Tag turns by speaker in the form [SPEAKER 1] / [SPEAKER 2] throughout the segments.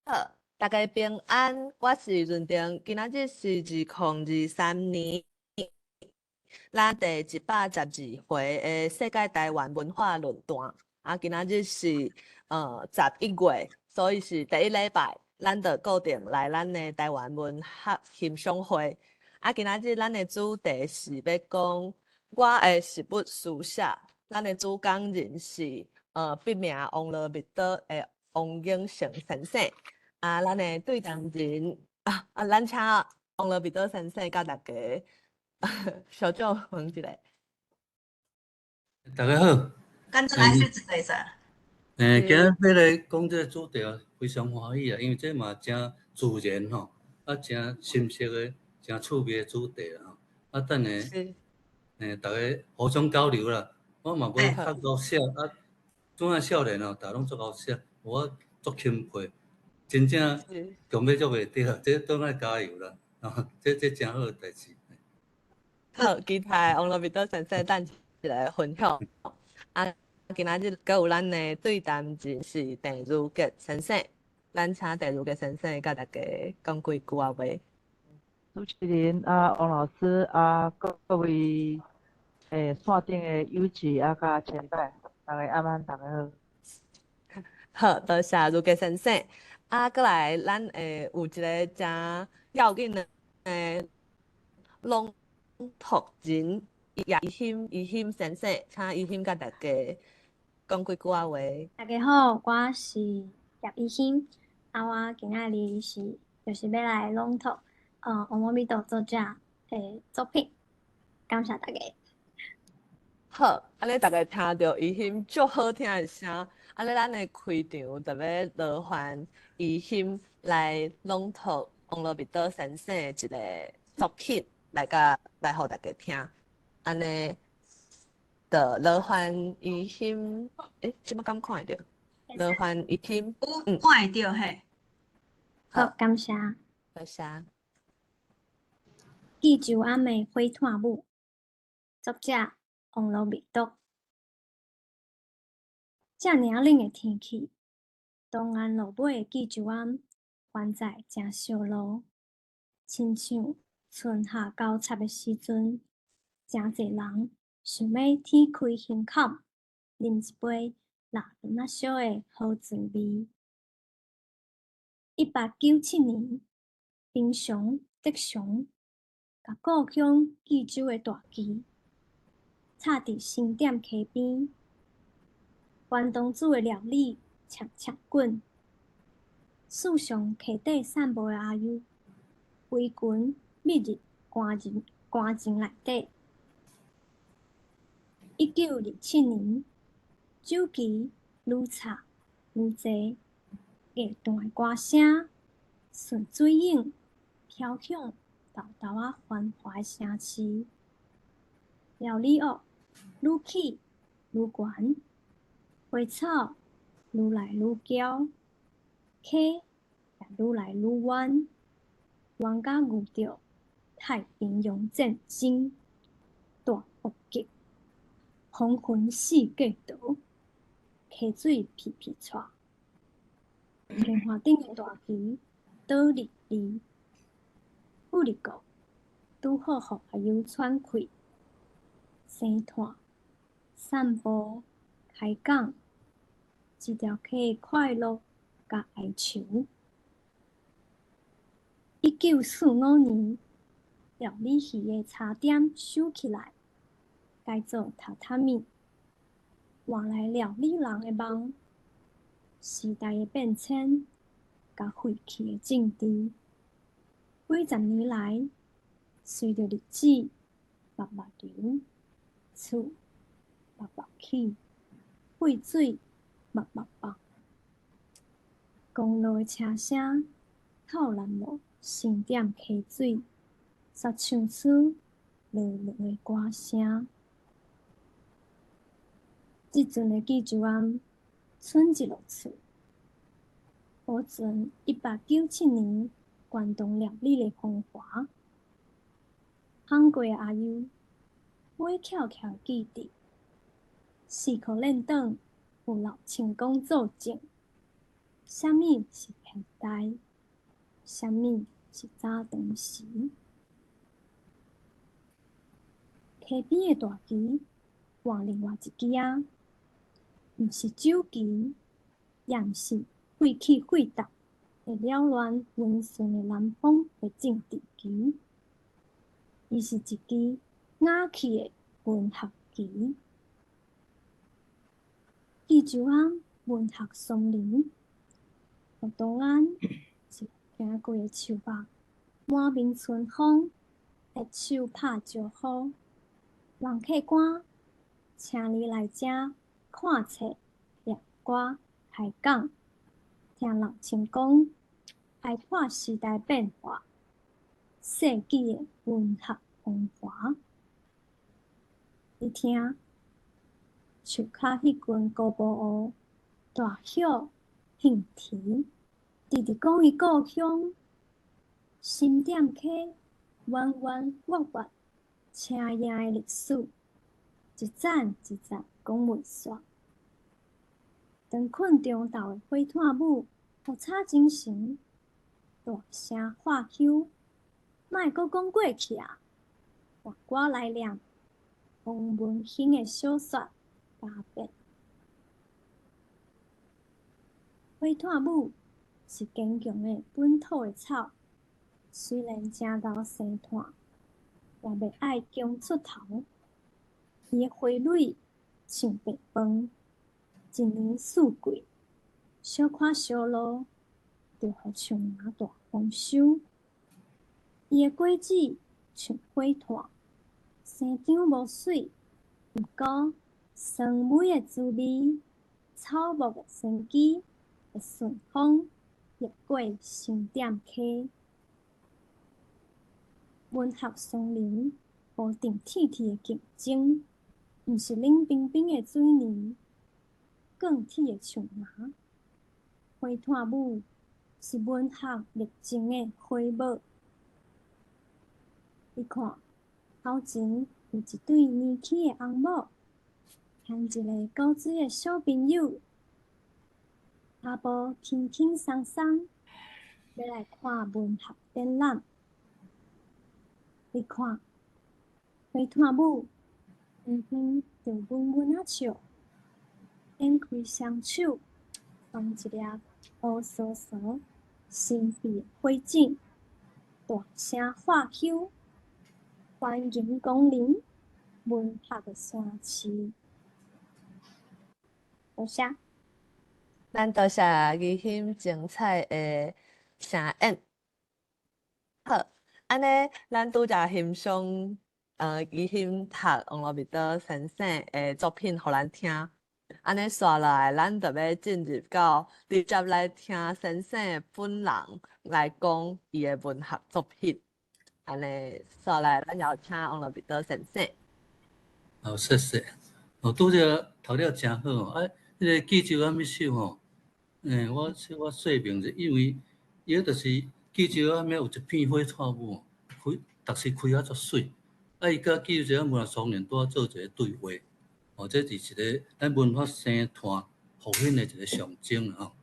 [SPEAKER 1] 好，大家平安，我是润婷，今仔日是2023年咱第112回的世界台湾文化论坛。今仔日是11月，所以是第一礼拜，咱就固定来咱的台湾文学欣赏会。今仔日咱的主题是要讲我的实物书写，咱的主讲人是笔名王乐密岛的王永成先生。咱的对谈人咱请王乐密岛先生甲大家小酒问一下。
[SPEAKER 2] 大家好，
[SPEAKER 3] 跟着来是一个啥？
[SPEAKER 2] 今日要来讲这个主题非常欢喜啊，因为这嘛真自然吼，真深刻的、真趣味的主题啦吼。等下，大家互相交流啦。我嘛要较搞笑怎啊少年大家拢足搞笑，我足钦佩，真正强要足袂着，这倒来加油啦！这真好的代志。
[SPEAKER 1] 好，期待王乐密岛先生等一来分享。今仔日阁有咱的对谈人是郑如杰先生，咱请郑如杰先生甲大家讲几句话。
[SPEAKER 4] 主持人王老师各位线顶的友志甲前辈，大家晚安，大家好。
[SPEAKER 1] 好，多谢如杰先生。阁来咱有一个真要紧的朗读人叶欣先生，请叶欣甲大家讲几句话。
[SPEAKER 5] 大家好，我是叶依欣。我今仔日就是要来朗读王乐密岛作者的作品，感谢大家。
[SPEAKER 1] 好，安尼大家听到叶欣足好听的声，安尼咱的开场就要劳烦叶欣来朗读王乐密岛先生的一个作品，来互大家听。安尼就劳烦叶欣，即摆敢看会到？劳烦叶欣，
[SPEAKER 3] 看会到嘿。
[SPEAKER 5] 好，感谢。
[SPEAKER 1] 多谢。
[SPEAKER 5] 记住暗的火炭母，作者王乐密岛。遮尔冷的天气，东岸落尾的记住暗，还在正烧炉，亲像春夏交插的时阵，真侪人想要天开胸口，啉一杯热顿仔烧的好滋味。1897年，平常德常，甲故乡济州的大旗插伫新店溪边。关东煮的料理呛呛滚，树上溪底散步的阿友，围裙密入赶进内底。1927年，酒旗愈插愈济，乐团的歌声顺水影飘向豆豆繁华的城市。料理屋愈起愈悬。花草愈来愈娇，溪也愈来愈弯，冤家遇到太平洋战争大恶极，黄昏四界道，溪水皮皮窜，天花顶的大旗倒立立，富丽国拄好互阿友喘气，生炭散步开讲。一条溪的快乐甲哀愁。1945年，料理鱼的茶点收起来，改做榻榻米，换来料理人的梦。时代的变迁，甲废弃的政治，几十年来，随着日子慢慢流，厝慢慢起，废水慢慢放。公路的车声透南路新店溪水，煞唱出落落的歌声。即阵的记住暗，剩一落厝，保存1897年关东料理的风华。韩国的阿友，买翘翘记忆，4颗练档有老成功作证。啥物是现代，啥物是早当时。溪边的大旗换另外一支啊，毋是酒旗，也毋是废气废达会扰乱温顺的南方的政治旗，伊是一支雅气的文学旗。济州湾文学松林，河东岸是行过的树木，满面春风，一手拍招呼。人客官，请你来这看册、念歌、开讲，听老清讲，开拓时代变化，世纪的文学风华。你听，树骹迄群古堡乌，大晓兴啼，直直讲伊故乡，新店溪弯弯弯弯。车影的历史，一站一站讲袂煞。当困中昼的火炭母，互吵精神，大声喝休，莫阁讲过去啊！换我来念王文兴的小说《家变》。火炭母是坚强的本土的草，虽然正厚生炭。也袂爱强出头，伊的花蕊像白饭，一年四季，小可小路，就互树林大丰收。伊的果子像火炭，生长无水，毋过酸梅的滋味，草木的生机，会顺风越过新店溪。文学松林，无定铁铁的竞争，毋是冷冰冰的水泥，钢铁的树芽。火炭母是文学热情的花木。你看，头前有一对年轻的翁某，牵一个高水的小朋友，阿婆轻轻松松，要来看文学展览。你看，火炭母远远就稳稳啊笑，展开双手，放一粒乌扫扫、神秘的火种，大声喝休，欢迎光临文学的山市。多谢。
[SPEAKER 1] 咱多谢宜兴精彩的声演。好，安尼咱拄则欣赏宜兴读王罗密多先生的作品，互咱听。安尼刷来，咱就要进入到直接来听先生本人来讲伊的文学作品。安尼刷来，咱邀请王罗密多先生。
[SPEAKER 2] 好，谢谢。拄则头了真好哦。迄个济州湾迄首吼，我说明者，因为伊就是济州湾有一片火炭母，逐时开啊足水。伊甲济州湾文学双年拄做一个对话。这是一个咱文化生炭复兴的一个象征吼。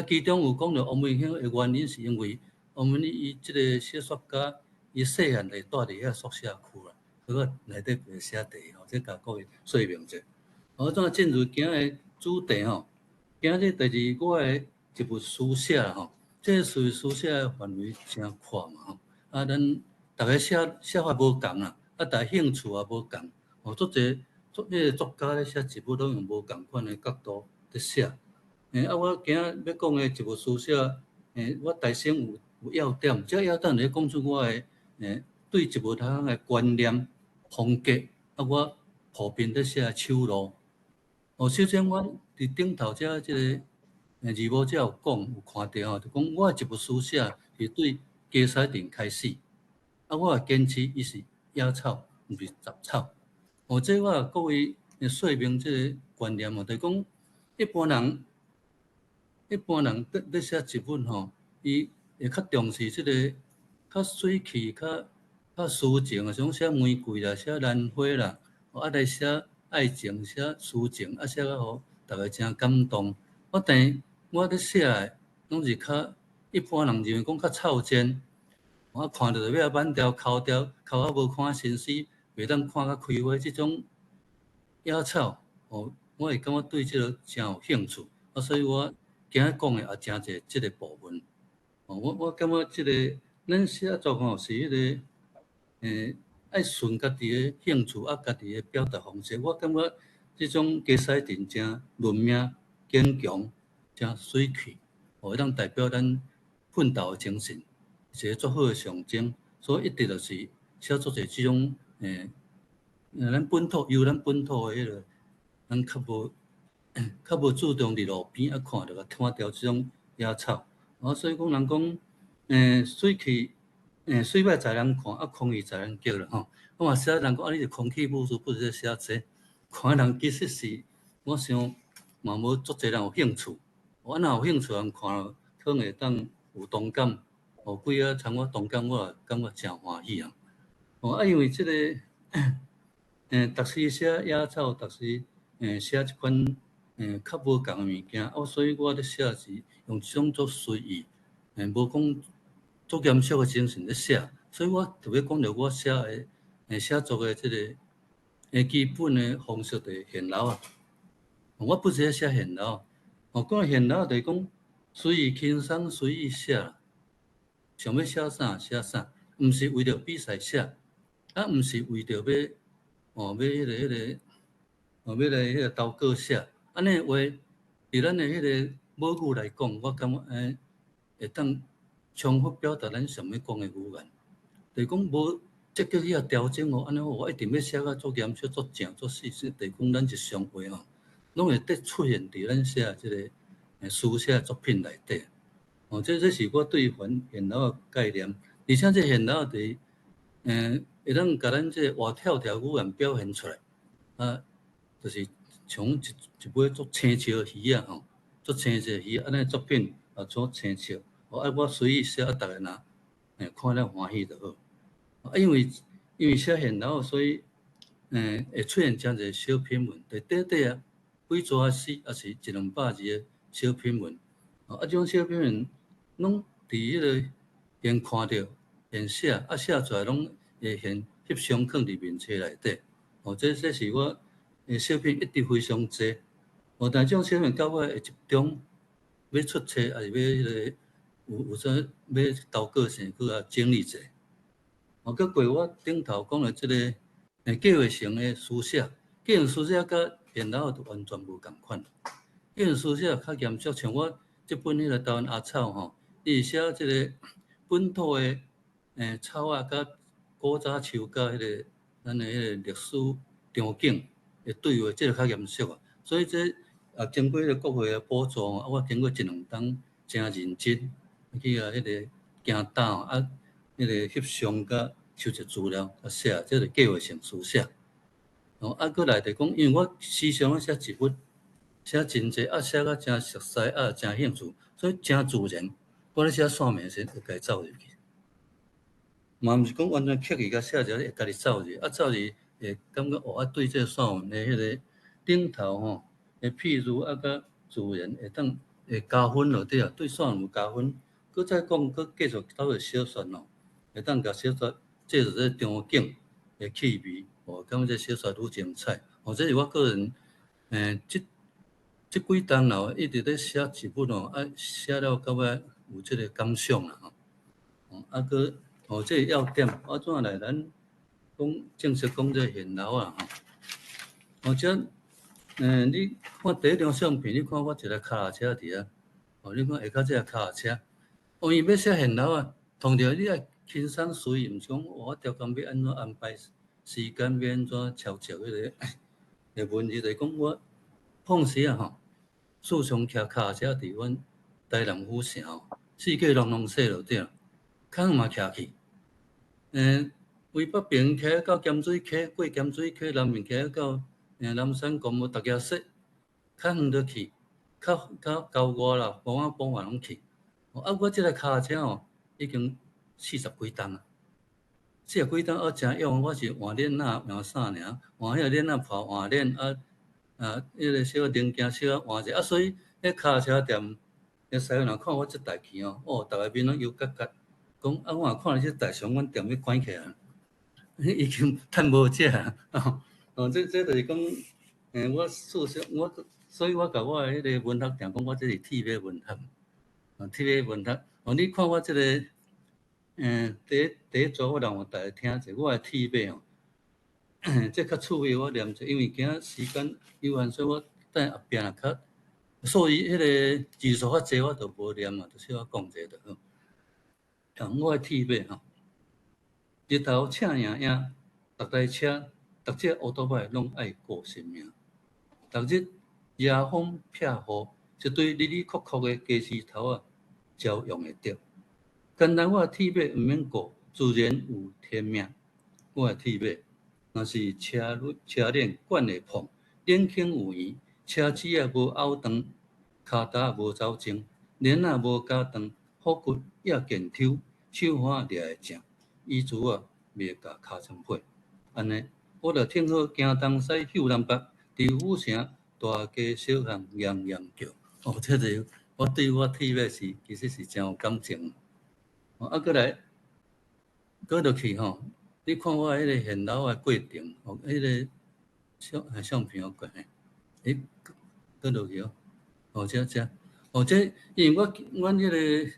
[SPEAKER 2] 其中有讲到王文兴的原因，是因为王文兴伊即个小说家，伊细汉就住伫遐宿舍区啦，所以内底袂写题吼，这甲各位说明者。怎进入今日主题吼？今日第二我的一部书写吼，这书写的范围真宽嘛吼。咱大家写法无共啦，大家兴趣也无共。足侪迄个作家咧写一部拢用无共款的角度咧写。我今日要讲的一部书写，我大先有要点，这要点咧讲出我的对一部通的观念、风格，我普遍咧写手路。首先我伫顶头遮即个字幕遮有讲，有看到吼，就讲我一部书写是对加西定开始，我也坚持伊是野草，毋是杂草。这我各位说明即个观念就是讲一般人咧写一本吼，伊会较重视即个较水气、较抒情，像写玫瑰啦、写兰花啦，来写爱情、写抒情，写到互大家真感动。但我咧写拢是较一般人认为讲较臭尖，我看到就要挽掉、抠掉，抠啊无看清晰，袂当看较开花，即种野草，哦，我会感觉对即个真有兴趣，所以我今日讲的也真侪即个部分。我感觉即个咱写作吼是迄个爱顺家己的兴趣家己的表达方式。我感觉即种加西定真论命坚强，真水气，会当代表咱奋斗的精神，是一个足好的象征。所以一直就是写作者即种咱本土由咱本土的迄个，咱较无注重伫路边看着看掉即种野草。所以讲人讲，水气，水歹在人看，空气在人叫啦吼。我嘛写人讲，你是空气不如不是写这，看人其实是，我想嘛无足侪人有兴趣。我若有兴趣人看了，可能会当有同感。几啊参我同感，我也感觉真欢喜啊。因为即个，逐时写野草，逐时写一款较无共的物件，所以我咧写是用即种做随意，无讲足严肃的精神咧写。所以我特别讲着我写的写作的即个基本的方式就是现楼啊。我不是咧写现楼，讲现楼就是讲随意轻松随意写啦，想要写啥写啥，毋是为着比赛写，毋是为着要要来迄个投稿写。安尼话，伫咱的迄个母语来讲，我感觉会当充分表达咱想要讲的语言。就是讲无积极去调整安尼我一定要写到足严肃、足正、足细致。就是讲咱日常话拢会得出现伫咱写即个书写作品内底。这是我对现楼的概念。而且这现楼伫会当甲咱这活跳跳语言表现出来。就是像一尾足青笑的鱼啊，足青笑鱼安尼作品足青笑。我随意写，大家若看了欢喜就好。因为写现楼，所以会出现真侪小品文，就短短几纸诗，也是一两百字的小品文。这种小品文拢伫迄个现看到、现写，写出来拢会现翕相放伫面册内底。这是我小品一直非常济。但这种小品到尾会集中要出册，还是要迄个有啥要投稿性，佮也整理者。佮过我顶头讲的即个计划性的书写，计划书写甲现楼完全无共款。计划书写较严肃，像我即本迄个台湾阿草伊是写即个本土的草啊，甲古早树甲迄个咱的迄个历史场景的对话，即个较严肃啊。所以这经过迄个国会的补助我经过一两冬真认真去迄个行档迄个翕相甲收集资料写，这是计划性书写。过来就讲，因为我时常写一笔，写真济，写到真熟悉，真兴趣，所以真自然。我咧写线名时就家走入去，嘛毋是讲完全刻意甲写者会家己走入，走入会感觉对这线文的迄个顶头会譬如甲自然会加分落底对线文有加分。佮再讲，佮继续倒去小说会当甲小说借着这场景的气味，感觉这小说愈精彩。这是我个人这几冬了，一直咧写一本写了到尾有这个感想啦这个要点怎来咱讲正式讲这现楼啊这你看第一张相片，你看我一个脚踏车伫你看下骹这个脚踏车。因为要写现楼啊，通常你爱轻松随意，毋是讲我条工要安怎安排时间，要安怎操作迄个文字，就是讲我碰时时常骑脚踏车伫阮台南府城四界拢说落底，较远嘛骑去。为北平骑到咸水溪，过咸水溪南面骑到南山公墓、大家说，较远就去，较郊外啦，无啊傍晚拢去。我即个脚踏车已经40几吨啊，40几吨真用。我是换链仔换啥尔，换迄个链仔破换链迄个小零件小换者所以迄脚踏车店师傅若看我即台去哦，逐个面拢油角角，讲啊，我若看到即台上，阮店要关起来，已经趁无食啊。这就是讲，我事实所以我甲我迄个文学店讲，我这是铁尾文学，铁尾文学。你看我这个，第一组我让大家听者，我的铁尾这较趣味，我念者，因为今时间有限，所以我等后壁若较，所以迄个字数较济，我就无念嘛，就小可讲者就好。我的铁尾日头赤影影，逐台车、逐只乌托邦拢爱顾性命。逐日夜风撇雨，一堆哩哩酷酷的鸡丝头啊，照用会着。简单我的铁尾毋免顾，自然有天命。我的铁尾。若是车链管会碰，冷轻有圆，车子也无凹长，骹踏无走正，链也无加长，腹骨也健抽，手环抓会正，衣珠啊袂甲骹床破。安尼，我着挺好行东西嗅南北，伫府城大街小巷洋洋叫。这个我对我铁尾是其实是真有感情。过来，过落去吼。你看我迄个现楼的过程，迄个相片我过嘿，倒落去这，因为阮迄个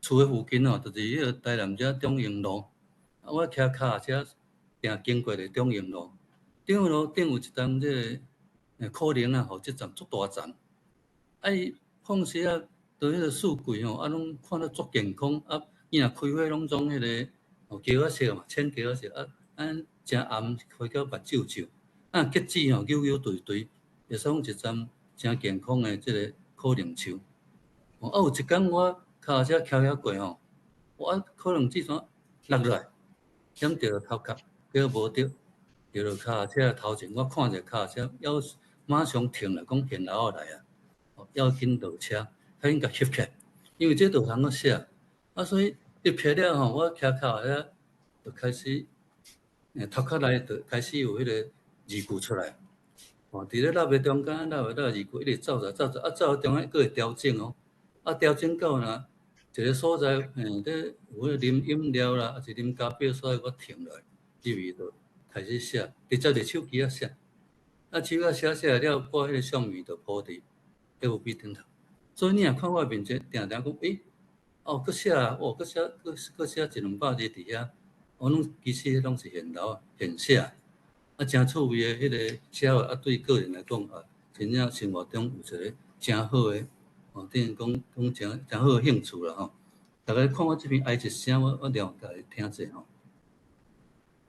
[SPEAKER 2] 厝的附近就是迄个台南遮中英路，我骑脚车定经过的中英路，中英路顶有一站这个可能啊，这站足大站，伊放时啊，到迄个四季拢看到足健康，伊若开花拢种迄个。叫我色嘛，浅叫我色真暗，开到目睭睭。橘子扭扭对对，会使讲一站真健康的即个可能树。有一天我脚车骑遐过我可能只算落落来，点着头壳，叫无着，着落脚车头前，我看着脚车，要马上停了，讲现楼来啊，要紧落车，赶紧甲翕起来，因为这都通个写，所以。翕起了我骑脚遐就开始，头壳内就开始有迄个字句出来。伫咧lap的中间，lap字句一直走着，走中间佫会调整调整到若一个所在，咧有迄啉饮料啦，还是啉咖啡所在，我停落来，意味就开始写，直接伫手机写。手机写了，把迄个相片就铺伫 FB 顶头。所以你若看我面前，定讲佫写佫写1、200字伫遐，拢其实拢是现楼现写，真趣味的迄个写法，对个人来讲真正生活中有一个真好的等于讲真好的兴趣啦大家看我这篇爱一声，我聊大家听者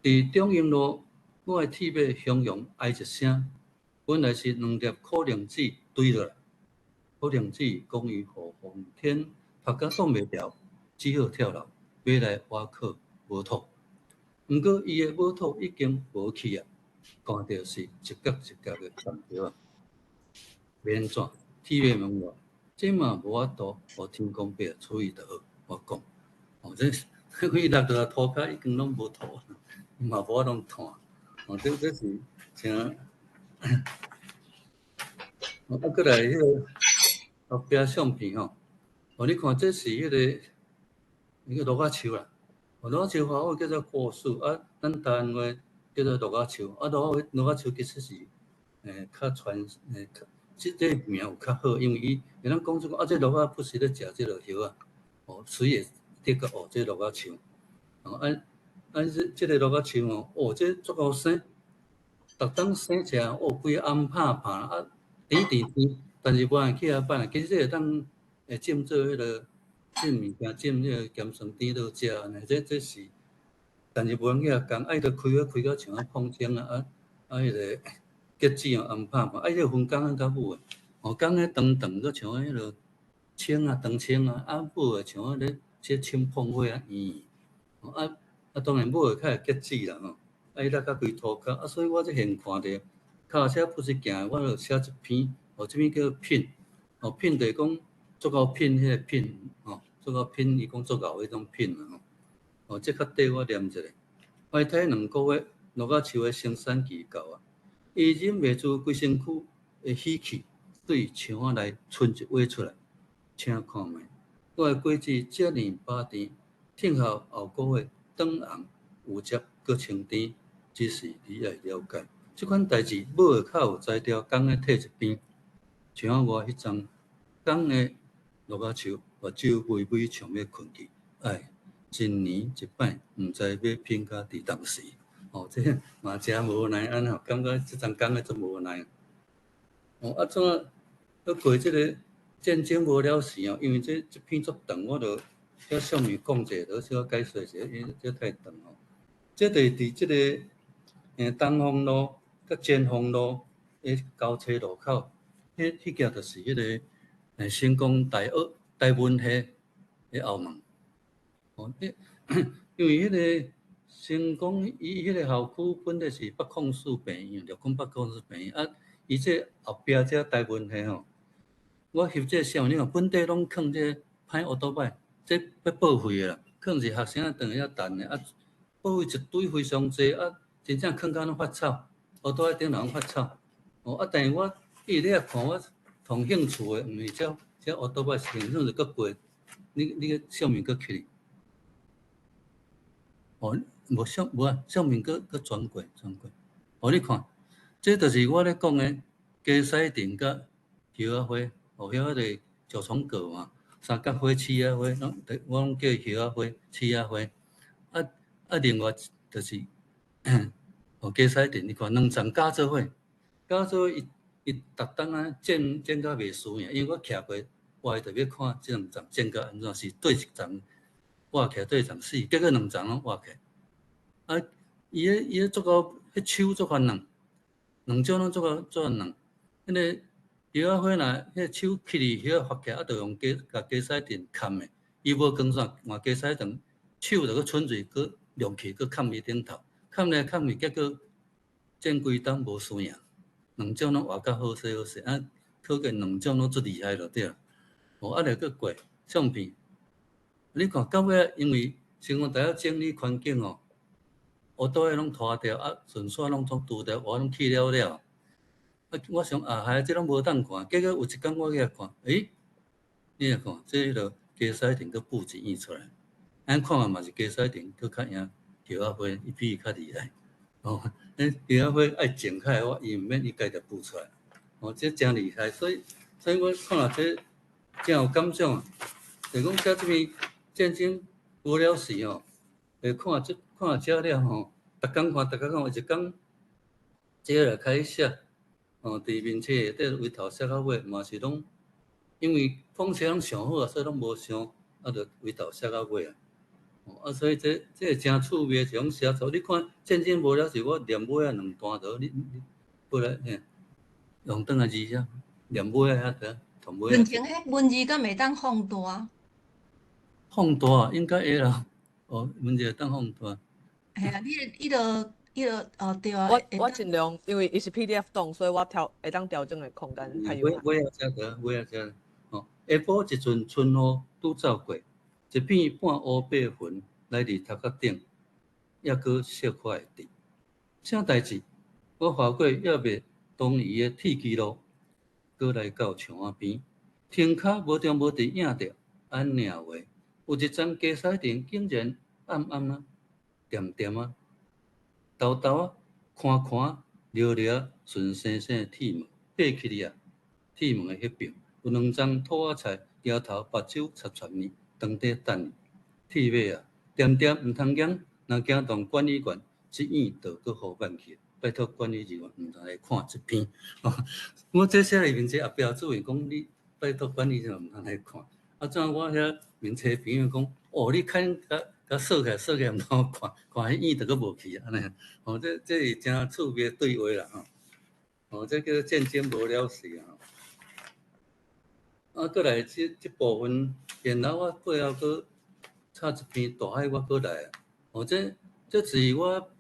[SPEAKER 2] 伫中英路，我的铁尾形容爱一声，本来是2粒可能子堆落来，可能子讲伊互风天。拍甲挡袂牢，只好跳楼，买来挖靠无土。毋过伊的无土已经无去啊，看到是一角一角的线条免怎？铁尾问我，这嘛无法度，互天公伯处理得好。我讲，这伊落到涂骹已经拢无土，嘛无法通看。这是真。过来迄个后壁相片你看，这是迄个罗甲树啦。罗甲树华语叫做果树咱台湾话叫做罗甲树罗甲树其实是较传这名有较好，因为伊会当讲出这罗甲不是咧食这落叶水也的确这罗甲树这个罗甲树这足够生，逐当生食规个暗拍拍甜，但是无人去遐办，其实这会当。浸做迄个浸物件，浸迄个咸酸甜落食安尼，这是，但是无人去遐讲，着开到像碰青迄个橘子红拍拍，迄个分工较母的，讲迄长佯，佫像迄落青长青母的像迄个即青碰花圆，当然母的较会橘子啦伊拉较规涂骹所以我这现看着，脚车不是行，我就写一篇，这篇叫品，品就是讲。足够品迄个品足够品，伊讲足够迄种品啦这较短我念一下。怀胎2个月，罗甲树的生产期到伊忍袂住规身躯的喜气，对墙内伸一尾出来，请看覓。我的果子遮年把甜，聽後後個月長紅有汁，閣清甜，只是你愛了解。即款代志，母的口有才調，公的摕一邊。像我迄陣，公的落啊樹，目睭微微像要困去。哎，一年一擺，毋知要拼到佇當時。哦，這嘛真無奈，安吼，感覺即陣講的足無奈。哦，啊怎啊？過即個戰爭無了時哦，因為這篇足長，我著遐上面講者，著小解說者，因為這太長哦。這著佇即個東豐路甲前豐路誒交叉路口，迄個就是迄個成功大文系誒後門。哦，因為迄個成功伊迄個校區本來是北控四病院，陸公北控四病院啊，伊這後壁這大文系吼。我翕這相，你看本地攏囥這歹奧多擺，這要報廢的啦。囥是學生啊，等遐等的啊，報廢一堆非常濟啊，真正囥到攏發臭，奧多擺頂頭攏發臭。哦啊，但是我伊咧看我同興趣的，毋是這奧多擺是興趣閣過，你個相面閣起。哦，無啊，相面閣轉過。哦，你看，這就是我咧講的雞屎田甲葉仔花。哦，遐個九重葛嘛，三角花、刺仔花，我攏叫葉仔花、刺仔花。啊，另外就是哦，雞屎田，你看兩層加做伙，伊逐當啊剪甲袂輸贏，因為我徛過外頭要看這兩層剪甲安怎是對一層畫起來對一層死，結果兩層攏畫起來。啊，伊個足夠，迄手足煩惱，兩種攏足夠煩惱，迄個。葉仔花若迄手起哩，迄發起來，啊，著用甲雞屎田冚的，伊無光線，換雞屎田手著佫剩水，佫亮起，佫冚伊頂頭，冚來冚去，結果剪規冬無輸贏，兩種攏畫甲好勢，啊，可見兩種攏足厲害就對了。哦，啊，來佫過相片，你看到尾，因為成功大學整理環境哦，學倒個攏拖掉，啊，順線攏總除掉，我攏去了。我想啊，這攏無當看，結果有一天我去看，你來看，這個雞屎田佫布一院出來，咱看嘛是雞屎田佫較贏葉仔花，伊比伊較厲害。哦，葉仔花愛種開，我伊毋免伊家己布出來。哦，這真厲害，所以我看了這真有感想啊。就講遮這邊戰爭無了時哦，看遮了吼，逐工看，有一工這來開始寫。哦，佇面冊底位頭寫到尾，嘛是攏因為風氣攏上好啊，所以攏無想啊，著位頭寫到尾啊。哦，啊，所以這個真趣味，是講寫作。你看戰爭無了時，我連尾啊兩段都你過來用轉來字寫，連尾啊遐同尾。
[SPEAKER 3] 文情迄文字敢會當放大？
[SPEAKER 2] 放大應該會啦。哦，文字會當放大。
[SPEAKER 3] 係啊，伊就對啊。
[SPEAKER 1] 我盡量，因為伊是 PDF 檔，所以我會當調整的空間較有限。
[SPEAKER 2] 我也寫得，哦，下晡一陣春雨拄走過，一片半烏白雲來佇頭殼頂，抑閣小可會滴。啥代志？我劃過也未東移的鐵枝路，閣來到牆仔邊，停跤無中無地影着安領話，有一盞雞屎田竟然暗暗啊，點點啊。豆豆啊，看看，聊聊，順生生鐵門爬起哩啊！鐵門的迄邊有兩張土仔菜，搖頭目睭插插呢，當底等。鐵尾啊，點點毋通驚，若驚動管理員，這院就閣互辦去。拜託管理人員毋通來看這篇。我這寫裡面這後標注的講，你拜託管理人員毋通來看。啊，怎我遐面冊朋友講，哦，你看甲掃起來毋通看迄院就閣無去啊！安尼，哦，這是真趣味對話啦，吼。哦，這叫做戰爭無了時啊。啊，閣來這部分，然後我背後閣插一篇大海，我閣來啊。哦，這是我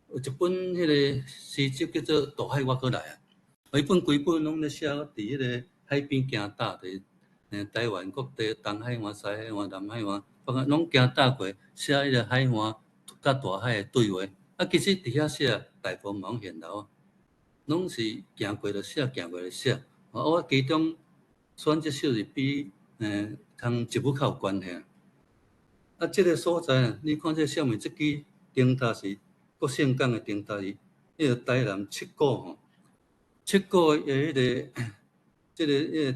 [SPEAKER 2] 有一本迄個詩集叫做《大海我閣來》啊。伊本規本攏咧寫佇迄個海邊行踏佇台灣各地東海岸、西海岸、南海岸。攏行踏過，寫迄個海岸甲大海的對話。啊，其實佇遐寫大部分攏現樓啊，攏是行過就寫，行過就寫。我其中選這首是比同植物较有关系。啊，这个所在啊，你看这上面这支灯塔是国姓港的灯塔，是迄个台南七股吼，七股的迄个这个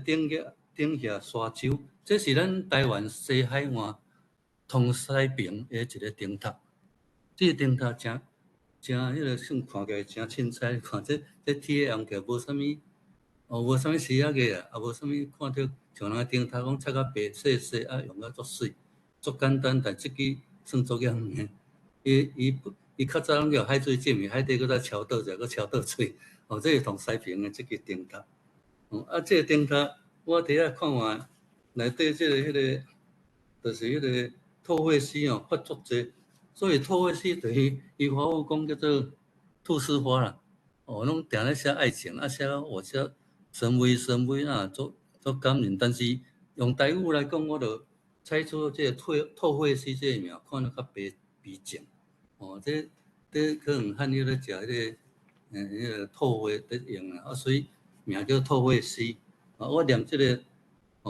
[SPEAKER 2] 顶下沙洲，这是咱台湾西海岸通西平的一个灯塔。这个灯塔真迄个算看起来真凊彩，看这天的阳光无啥物，无啥物视野个啊，也无啥物看到像那灯塔讲漆啊白细细啊，用啊足水。足简单，但即支算足严的。伊较早拢叫海水浸，海底搁再桥倒者，搁桥倒水。这是同西平的即支灯塔。这个灯塔我伫遐看完，内底即个迄个，就是迄个透惠诗发足济。所以透惠诗就是伊华语讲叫做菟丝花啦。拢定咧写爱情，写我写深微啊，足感人。但是用台语来讲，我就采取这个透惠诗这个名，看得较悲情。这可能汉语咧食迄个透惠在用啊，所以名叫透惠诗。我念这个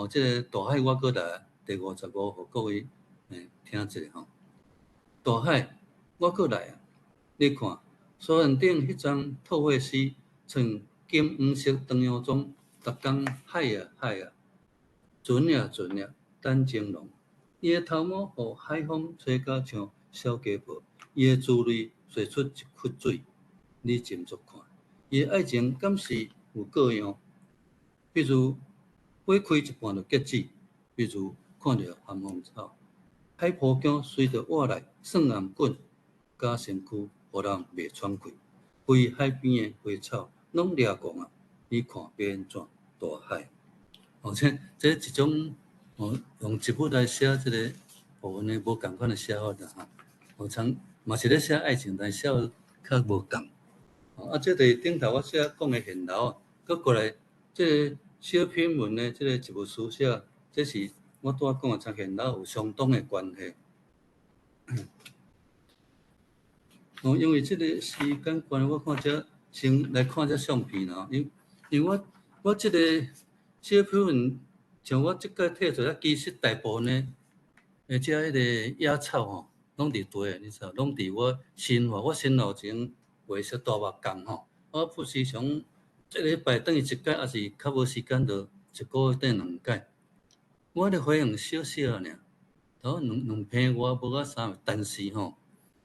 [SPEAKER 2] 这个大海我过来第55，互各位听一下吼。大海我过来啊，你看沙岸顶迄张透惠诗，像金黄色长阳中，逐工海啊海啊，船啊船啊。等情浓，伊的头毛互海风吹甲像小家婆，伊的珠泪水出一窟水，你斟酌看，伊的爱情敢是有各样？比如花开一半就结籽，比如看到寒风草，海浦江随着wat来算岩滚，假身躯互人袂喘气，规海边的花草拢掠光啊！你看变安怎？大海，这一种。用植物来写这个部分的无共款的写法啦哈，像嘛是咧写爱情，但写较无共。这个顶头我写讲的现楼啊，搁过来这个小品文的这个一部书写，这是我拄仔讲的，像现楼有相当的关系。因为这个时间关系，我看这先来看这相片啦，因为我这个小品文。像我即个摕出来，其实大部分的迄个野草吼，拢伫地你知道，拢伫我生活。我生活前画些大目工吼，我不时常一个礼拜等于一届，还是较无时间就一个月等2届。我咧花用少少尔，头两篇我无啊3，但是吼，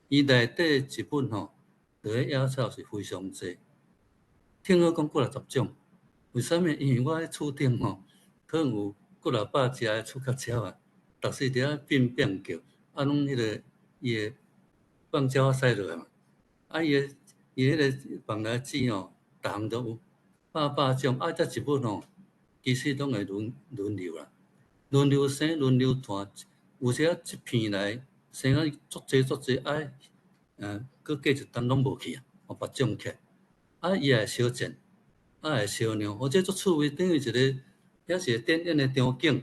[SPEAKER 2] 伊内底一本吼，个野草是非常济，听我讲过60种。为什么？因为我喺厝顶吼。可能有几若百只的厝角鸟啊，逐时伫遐变叫，拢迄个伊的放鸟仔驶落来嘛，伊迄个放来籽吼，逐项都有百种，才一本吼，其实拢会轮流啦，轮流生轮流断，有时啊一片来生啊足济，搁过一冬拢无去啊，别种起，伊也会小贱，会小鸟，或者足趣味，等于一个。也是电影的场景，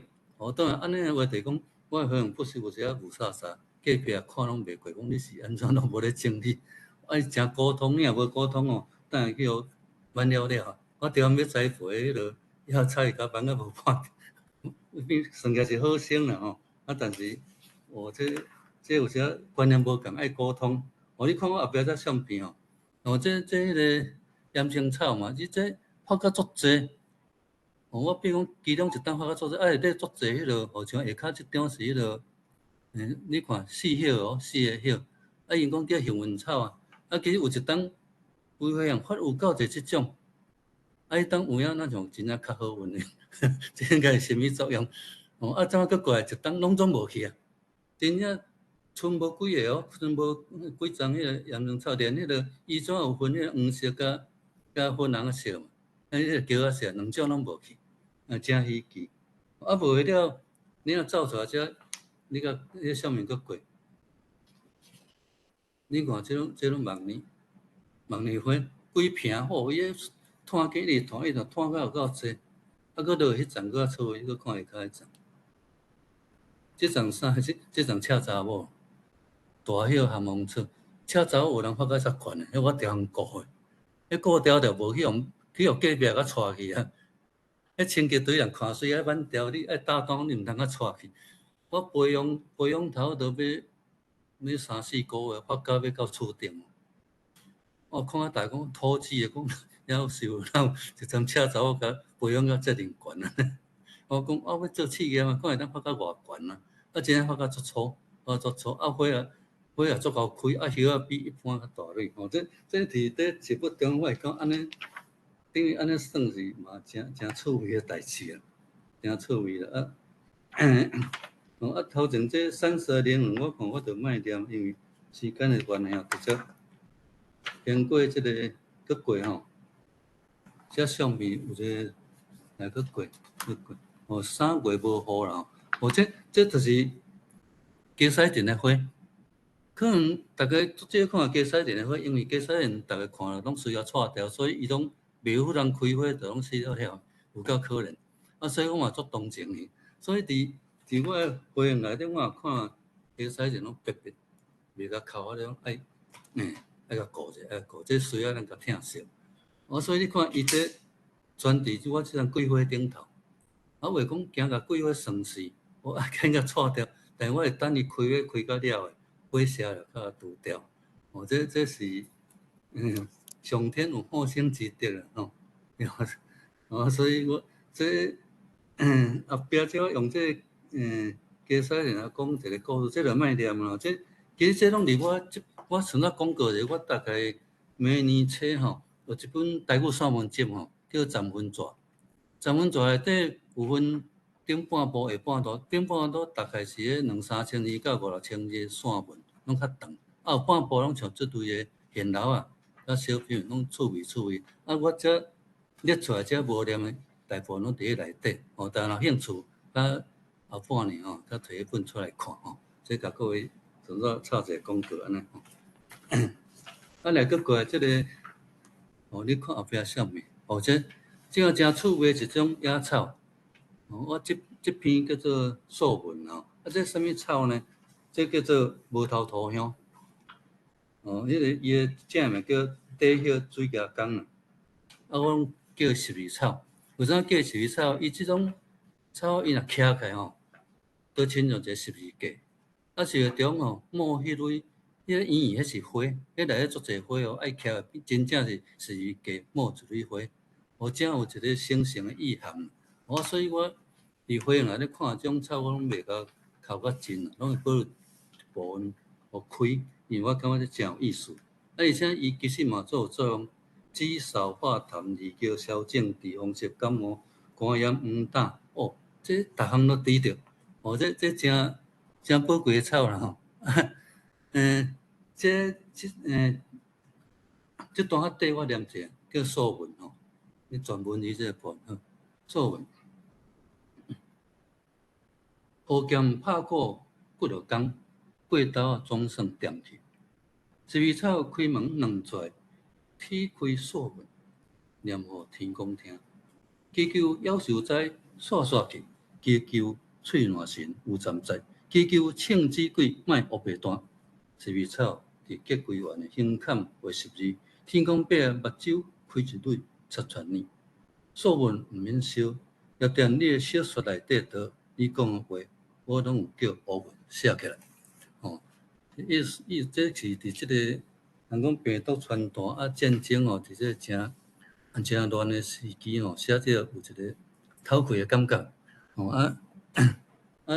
[SPEAKER 2] 当然安尼的话就是讲，我好像不时有时啊牛沙沙，隔壁看拢袂过，讲你是安怎拢无咧整理，真沟通，你也无沟通哦，等下去互完了，我中暗要栽培迄落野菜，甲房啊无半，算起来是好生啦吼，但是这有时啊观念无共，爱沟通。你看我后壁这相片哦，这迄个岩青草嘛，这拍甲足济。我比如讲，其中一档发较足济，内底足济迄落，好像下骹即张是迄落，你看4叶哦，4个叶，因讲叫幸运草啊，其实有一档规花样发有够济即种，迄档有影那种真正较好运的，这应该是心理作用。怎啊搁过来一档拢总无去啊？真正剩无几个哦，剩无几丛迄个岩青草，连迄个伊怎有分迄个黄色甲粉红色嘛？迄个叫色2种拢无去。真稀奇，无了，你若照出来遮，你甲迄个上面搁过，你看这种梦年花规片伊个摊起哩摊，伊就摊甲有够济，搁落迄丛搁较粗，搁看下骹迄丛，这丛啥？这丛赤查某，大叶寒风草，赤查某有人发甲遮悬的，迄我常顾的，迄顾条着无去互隔壁甲带去啊。清洁队人看水爱挽条，你爱打档，你毋通甲带去。我培养头都要3、4个月，发到要到厝顶。我看啊，大讲土质的讲，要受咱一阵车查某甲培养到遮尼悬啊！我讲要做试验嘛，看会当发到偌悬啊！真正发到足粗，足粗花也足够开，叶仔比一般较大蕊。这伫咧节目中，我会讲安尼，等于安尼算是嘛，真趣味的代志啊，真趣味啦头前这32年我看我就卖念，因为时间的关系，直接经过这个过吼，这上面有一个来过，3月无雨啦，这就是加西镇的花，可能大家做这看加西镇的花，因为加西镇大家看了拢需要拆掉，所以伊拢袂有人开花，就拢死了，有够可怜。所以我嘛足同情伊，所以伫我的花园内底，我也看加西镇拢白白，袂甲扣啊，种爱甲顾者，这水啊，咱甲疼惜。所以你看伊这全伫我即张桂花顶头，我袂讲行甲桂花算死，我爱紧甲拆掉，但我会等伊开花开到了的，花谢了甲除掉。这是上天有好生之德啊所以我这后壁这我用这加西人啊讲一个故事，这就卖念啦。其实这拢离我像我讲过者，我大概每年册吼有一本台语散文集吼，叫《十分纸》。十分纸内底有分顶半部、下半段。顶半段大概是咧2、3千字到5、6千字散文，拢较长。有半部拢像这堆个闲聊啊，小品拢趣味。我这列出来这无念的，大部分拢伫咧内底。但若兴趣，后半年再摕一本出来看这甲各位从这插一个广告安尼来过来这个你看后壁啥物？这个真趣味一种野草。我这篇叫做素文这什么草呢？这叫做无头土香。伊个正名叫地叶水芽工我拢叫12味草。为啥叫12味草？伊这种草伊若徛起来都亲像一个12架。是中冒迄类，迄个圆圆迄是花，迄内底足侪花爱徛真正是12架冒一蕊花。真有一个生成的意涵。所以我伫花园内底看这种草，我拢袂甲靠较近拢会保留一部分互开，因为我感觉这真有意思。而且伊其实嘛做有作用，止嗽化痰、利尿消肿、治风湿感冒、肝炎黄疸。这逐项都治着。这真宝贵的草啦这段较底我念一下，叫素文你全文字这个部分素文。乌剑拍鼓骨就讲，过刀总算掂去。12味草开门两拽，铁开素文，念互天公听。祈求夭寿灾煞煞去，祈求喙烂神有站在，祈求庆子鬼莫乌白单。12味草伫结归元的胸坎画12，天公伯目睭开一蕊插全年。素文毋免烧，要踮你的小说内底倒，你讲的话，我拢有叫乌文写起来。意思这是伫这个人讲病毒传弹战争伫这个真乱的时期写这有一个头开的感觉。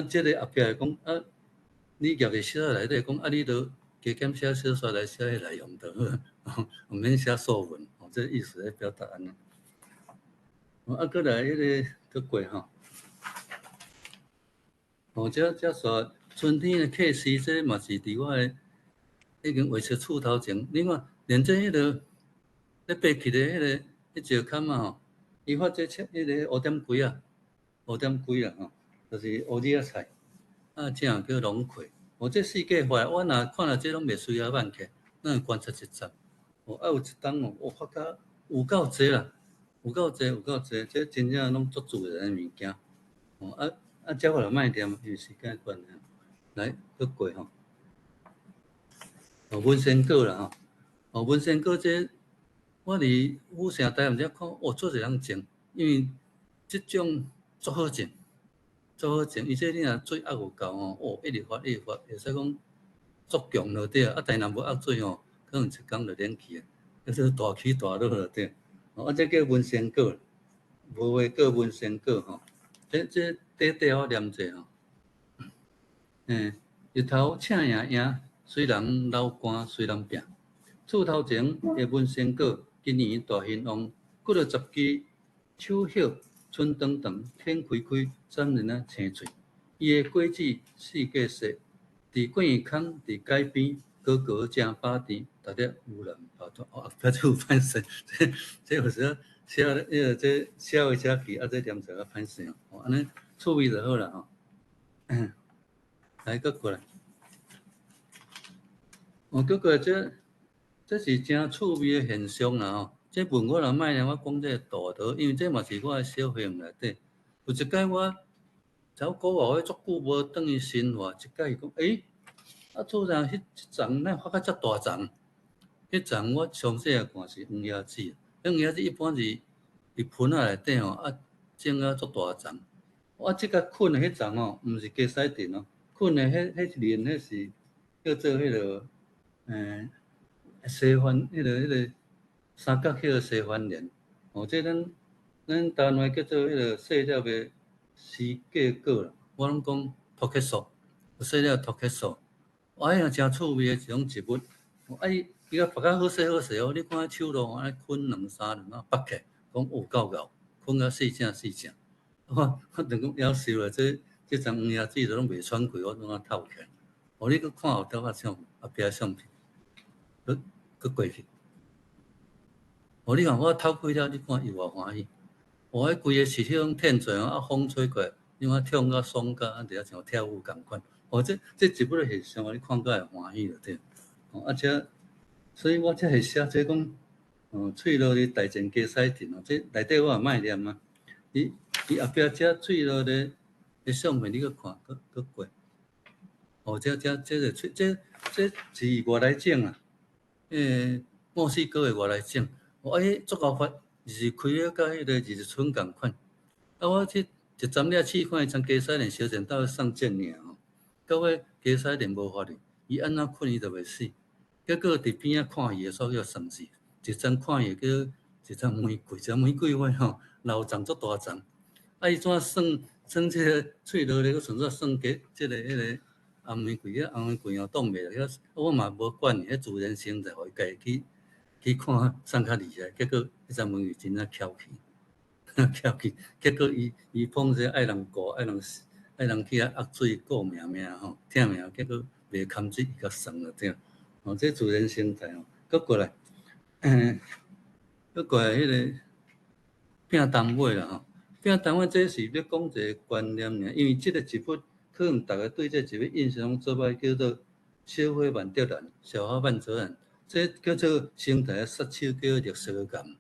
[SPEAKER 2] 这个后壁来讲你夹伫小说内底讲你都加减写小说来写迄内容就好，毋免写素文。这意思来表达安尼。过来迄个过这说春天的客时，这嘛是伫我的已经画出厝头前。你看，连这迄个咧爬起的迄石坎伊发这迄个乌点龟就是乌叶菜这叫龙葵。这四界花，我若看到这拢袂需要挽起，咱会观察一阵。有一冬发觉有够济啦。有够济，这真正拢足自然的物件。这我就卖念，因为时间关系。来，过文仙果啦文仙果这我伫府城台毋只看，做一人种，因为即种足好种，足好种，而且你若水压有够吼，一直发，会使讲足强就对啊。但若无压水吼，可能一工就冷去啊，就是大起大落就对。这叫文仙果，无话叫文仙果吼。这我念者吼。日头请赢赢，虽然流汗虽然拼。厝头前的文仙果，今年大兴旺，过了10支手叶春长长，天开开，三人啊青翠。伊的果子四界细，伫灌园坑，伫街边，个个正饱甜，逐粒有人跑脱。不要这有歹势，这有时写这写来写去，这念出来歹势哦。安尼趣味就好啦吼。来，过来。过来这是真趣味的现象啦吼！这问我若莫呢，我讲这大桃，因为这嘛是我的小费用内底。有一摆我走国外，足久无转去生活，一摆伊讲，厝上迄丛哪发较遮大丛？迄丛我详细看是黄叶子，黄叶子一般是伫盆仔内底吼，种足大丛。我即个捆的迄丛吼，毋是加西田哦，捆的迄莲，迄是叫做迄落西番，迄个三角叶西番莲，这咱台湾话叫做迄个细粒的西芥果啦，我拢讲托克树，细粒托克树，迄样真趣味的一种植物。伊个拔较好势哦，你看手路安尼捆2、3轮拔起，讲够厚，捆到细正。我等讲夭寿了，这丛黄叶子都拢袂喘气，我拢啊透起。你去看后头啊相片相片。去过去，你看我透开了，你看伊偌欢喜。迄规个市场天做风吹过来，你看跳到爽到，伫遐像跳舞共款。这植物的现象，你看到会欢喜就对。所以我才会写这讲，翠罗的大前加西田这内底我也莫念啊。伊后壁这翠罗的相片，你去看，去过。这是外来种啊。墨西哥的外来种，足够发，就是开了甲迄个20寸共款。我去一针了试看，像加西莲小田斗送种尔吼，到尾加西莲无发哩，伊安怎困伊就袂死。结果伫边仔看伊的所叫算是，一针看伊叫一针玫瑰，这玫瑰花吼，老长足大丛。伊怎算这个翠罗咧？佮算算这个迄个。红玫瑰红玫瑰挡袂了，我嘛无管，迄自然生在，互伊家去看送较厉害，结果迄只玫瑰真正翘起，结果伊碰这爱人顾，爱人去遐压水顾命吼，疼命，结果袂堪水，伊甲酸了对。这自然生态佮过来，迄个摒冬尾啦吼，摒冬尾这是要讲一个观念尔，因为这个植物。可能大家对这一个印象做歹叫做小花曼德兰、小花曼泽兰，这叫做生态的杀手，叫绿色感。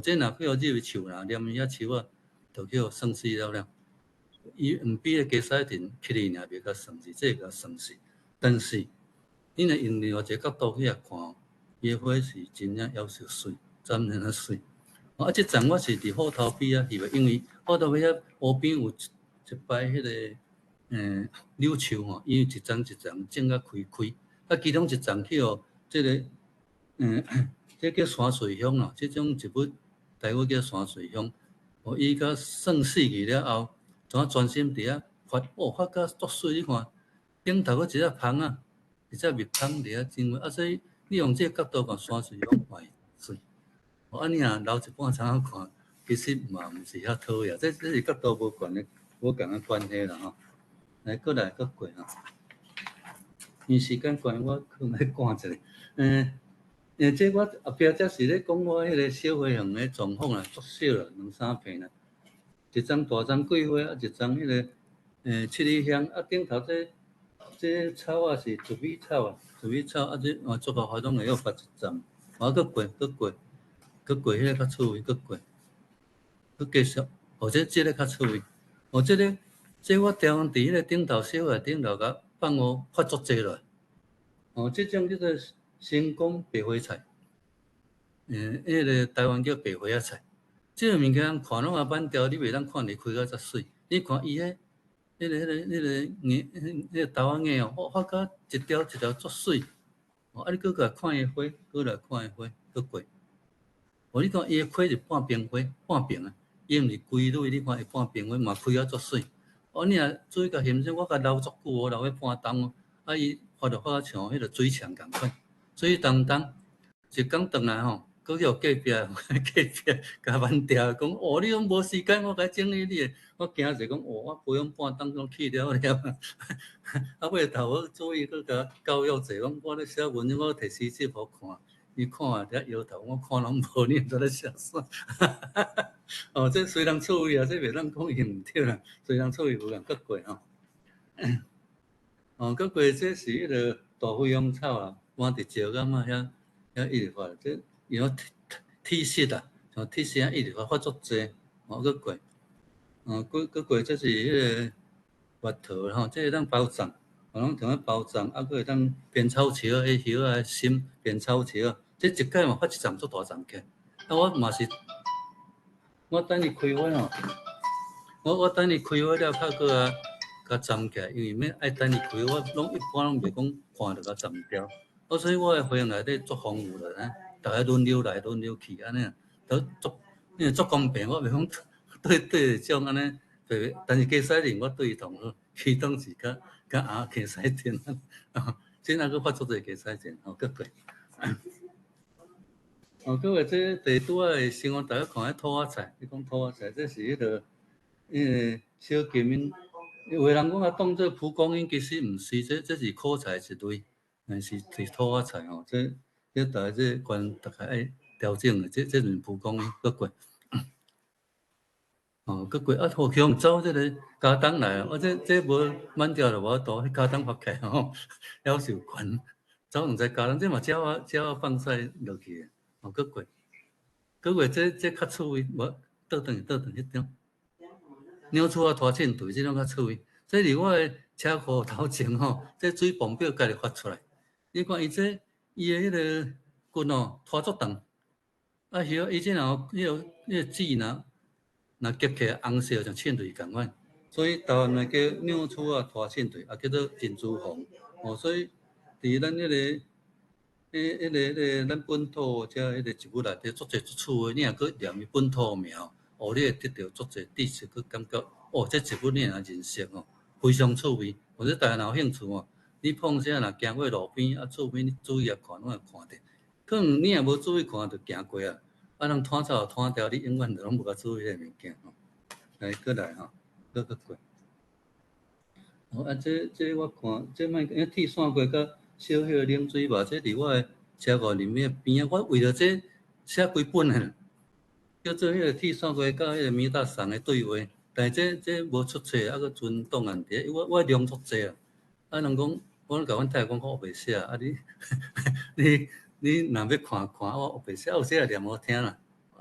[SPEAKER 2] 这若叫入树啦，念遐树啊，就叫酸死了。伊毋比个加西田起哩尔，袂较酸死，这个酸死。但是你若用另外一个角度去看，伊个花是真正夭寿水，真正水。这丛我是伫虎头边啊，因为虎头边遐湖边有一排迄个。柳树吼，因为一丛种甲开，其中一丛去这个这叫山水香咯，这种植物台语叫山水香。伊甲算死去了后，怎专心伫遐发，发甲足水，你看顶头佫一只蜂啊，一只蜜蜂伫遐真美。所以你用这个角度看山水香，会水。安尼啊，留一半参考看，其实嘛毋是遐讨厌，这是角度无共个关系啦吼。来，过吼。因时间关，我可能赶一下。这我后壁则是咧讲我迄个小花园的状况啦，足少啦，2、3片啦。一丛大丛桂花，一丛迄个七里香，顶头这草啊是竹米草这足够发拢会晓发一丛。搁过迄个较趣味，搁继续。这个较趣味，这我调伫迄个顶头小花顶头甲放发足济落。这种叫做成功白花菜，迄个台湾叫白花仔菜。即个物件人看拢也慢调，你袂当看离开个遮水。你看伊迄个豆仔眼哦，发觉一条一条足水。啊，你搁来看伊花，搁来看伊花，搁过。你看伊个花是半边花，半边啊，伊毋是规蕊，你看伊半边花嘛开啊足水。你若注意甲欣赏，我甲留足久哦，留迄半冬哦。伊发像迄个水墙共款，水东一工转来吼，搁叫隔壁甲慢调讲你拢无时间，我甲整理你。我惊者讲我培养半冬拢去了。尾头我注意搁甲教育者讲，我咧写文章，我摕诗集互看，伊看啊伫摇头，我看拢无，你毋知咧写啥。这虽然趣味啊，这袂当讲伊毋对啦，虽然趣味无共搁过搁过这是迄个大灰杨草啊，搬伫石岩啊遐一直发，这像铁丝啊，像铁丝啊一直发足济，搁过，搁过这是迄个木头吼，这会当包粽，拢用咧包粽，搁会当编草树啊，迄叶啊心编草树啊，这一届嘛发一丛足大丛起，我嘛是，我等伊开花吼，我等伊开花了，较搁甲站起来，因为免爱等伊开，我一般拢袂讲看着甲站掉。所以我的花内底足丰富的，大家轮流来轮流去安尼，因为足公平，我袂讲对种安尼，但是加西人我对伊同好，其当时甲加西人，即那个发足侪加西人，搁过。各位，这第拄仔的生活，大家看迄土仔菜，你讲土仔菜，这是迄个小金英，有的人讲当做蒲公英，其实毋是，这是苦菜一类。是土仔菜吼，这大家这关大家爱调整的，这是蒲公英搁过，搁过互向走这个加冬来啊，这无慢调就无多，迄加冬发起吼，夭寿悬，走两只加冬，这嘛鸟仔放屎落去的，搁过这较趣味，无倒转迄种，鸟鼠啊拖线队这种较趣味，这伫我的车库头前吼，这水泵表家己发出来。你看伊的迄个棍哦，拖足长，伊这若迄个籽若结起来红色，像芡蕊共款，所以台湾嘛叫鸟鼠啊拖芡蕊，也叫做珍珠红。所以伫咱迄个咱本土遮迄个植物内底足侪足趣味，你若搁念伊本土名，你会得到足侪知识，搁感觉这植物你若认识非常趣味。或者大家若有兴趣你碰啥若行过路边厝边，你注意啊看，拢会看到。可能你若无注意看，就行过啊。人摊草摊掉，你永远就拢无甲注意迄个物件来，过来搁过。这我看，这卖铁线过甲小迄个冷水吧，这伫我的车库里面边啊，我为了这写几本啊，叫做迄个铁线过甲迄个米大son的对话。但是这无出册，搁存档案伫，我量足济啊。人讲。我甲阮太太讲，我学袂写你若要看，我学袂写，有写也念好听啦。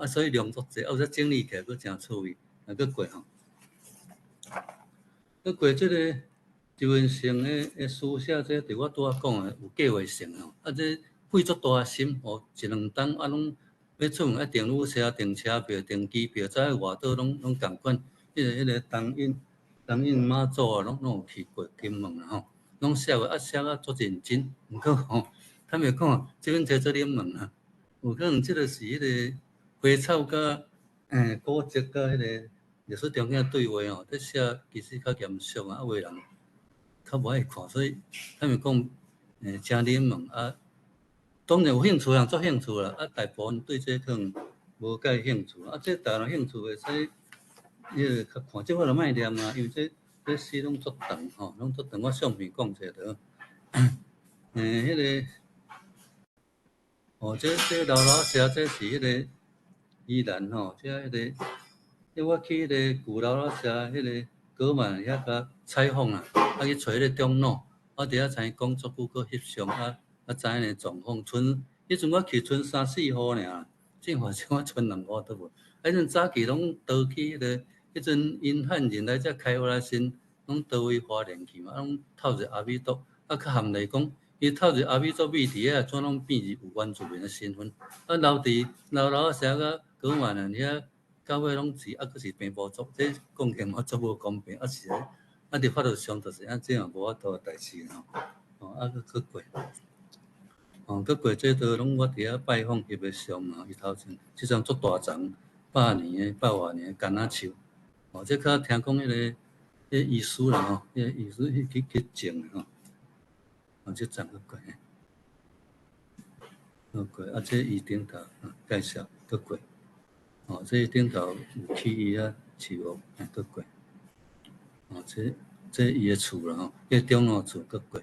[SPEAKER 2] 所以量足济，有则整理起来佫真趣味，佫过佫过这个周文成的书写，这伫我拄仔讲的有计划性这费足大心一两冬拢要出门订旅社、订车票、订机票，再外岛拢共款。迄个东引马祖啊，拢有去过金门啦拢写写足认真，毋过坦白讲，这本册做冷门啊，有可能这个是迄个花草甲古籍甲迄个历史中间对话这写其实较严肃有的人较无爱看，所以坦白讲真冷门当然有兴趣人足兴趣啦，大部分对这可能无介兴趣这大人兴趣会使迄个较看，这我就莫念啦，因为这诗拢足长拢足长，我相片讲者着。迄个这老写，这是迄个宜兰这迄个，我去迄个旧老写，迄个果曼遐甲采访啦，去找迄个中路，我伫遐知影讲足久个翕相知影个状况。迄阵我去剩3、4号尔，正话是我剩2号都无。迄阵早期拢倒去迄个。迄阵因汉人来遮开发先，拢倒位花莲去嘛，拢透入阿美族，较含来讲，伊透入阿美族美伫遐，怎拢变是有原住民的身份。留伫老写甲果曼人遐到尾拢是佫是平埔族，这讲起嘛足无公平，是咧，伫法律上就是这样无法度代志吼，佫过。佫过这都拢我伫遐拜访翕诶相伊头前即张足大丛，100年、100外年橄榄树，这较听讲迄个医师啦吼，迄个医师去种吼，即丛佫过，佫过这伊顶头介绍佫过，这顶头有起伊树屋佫过，这伊诶厝啦吼，迄中路厝佫过。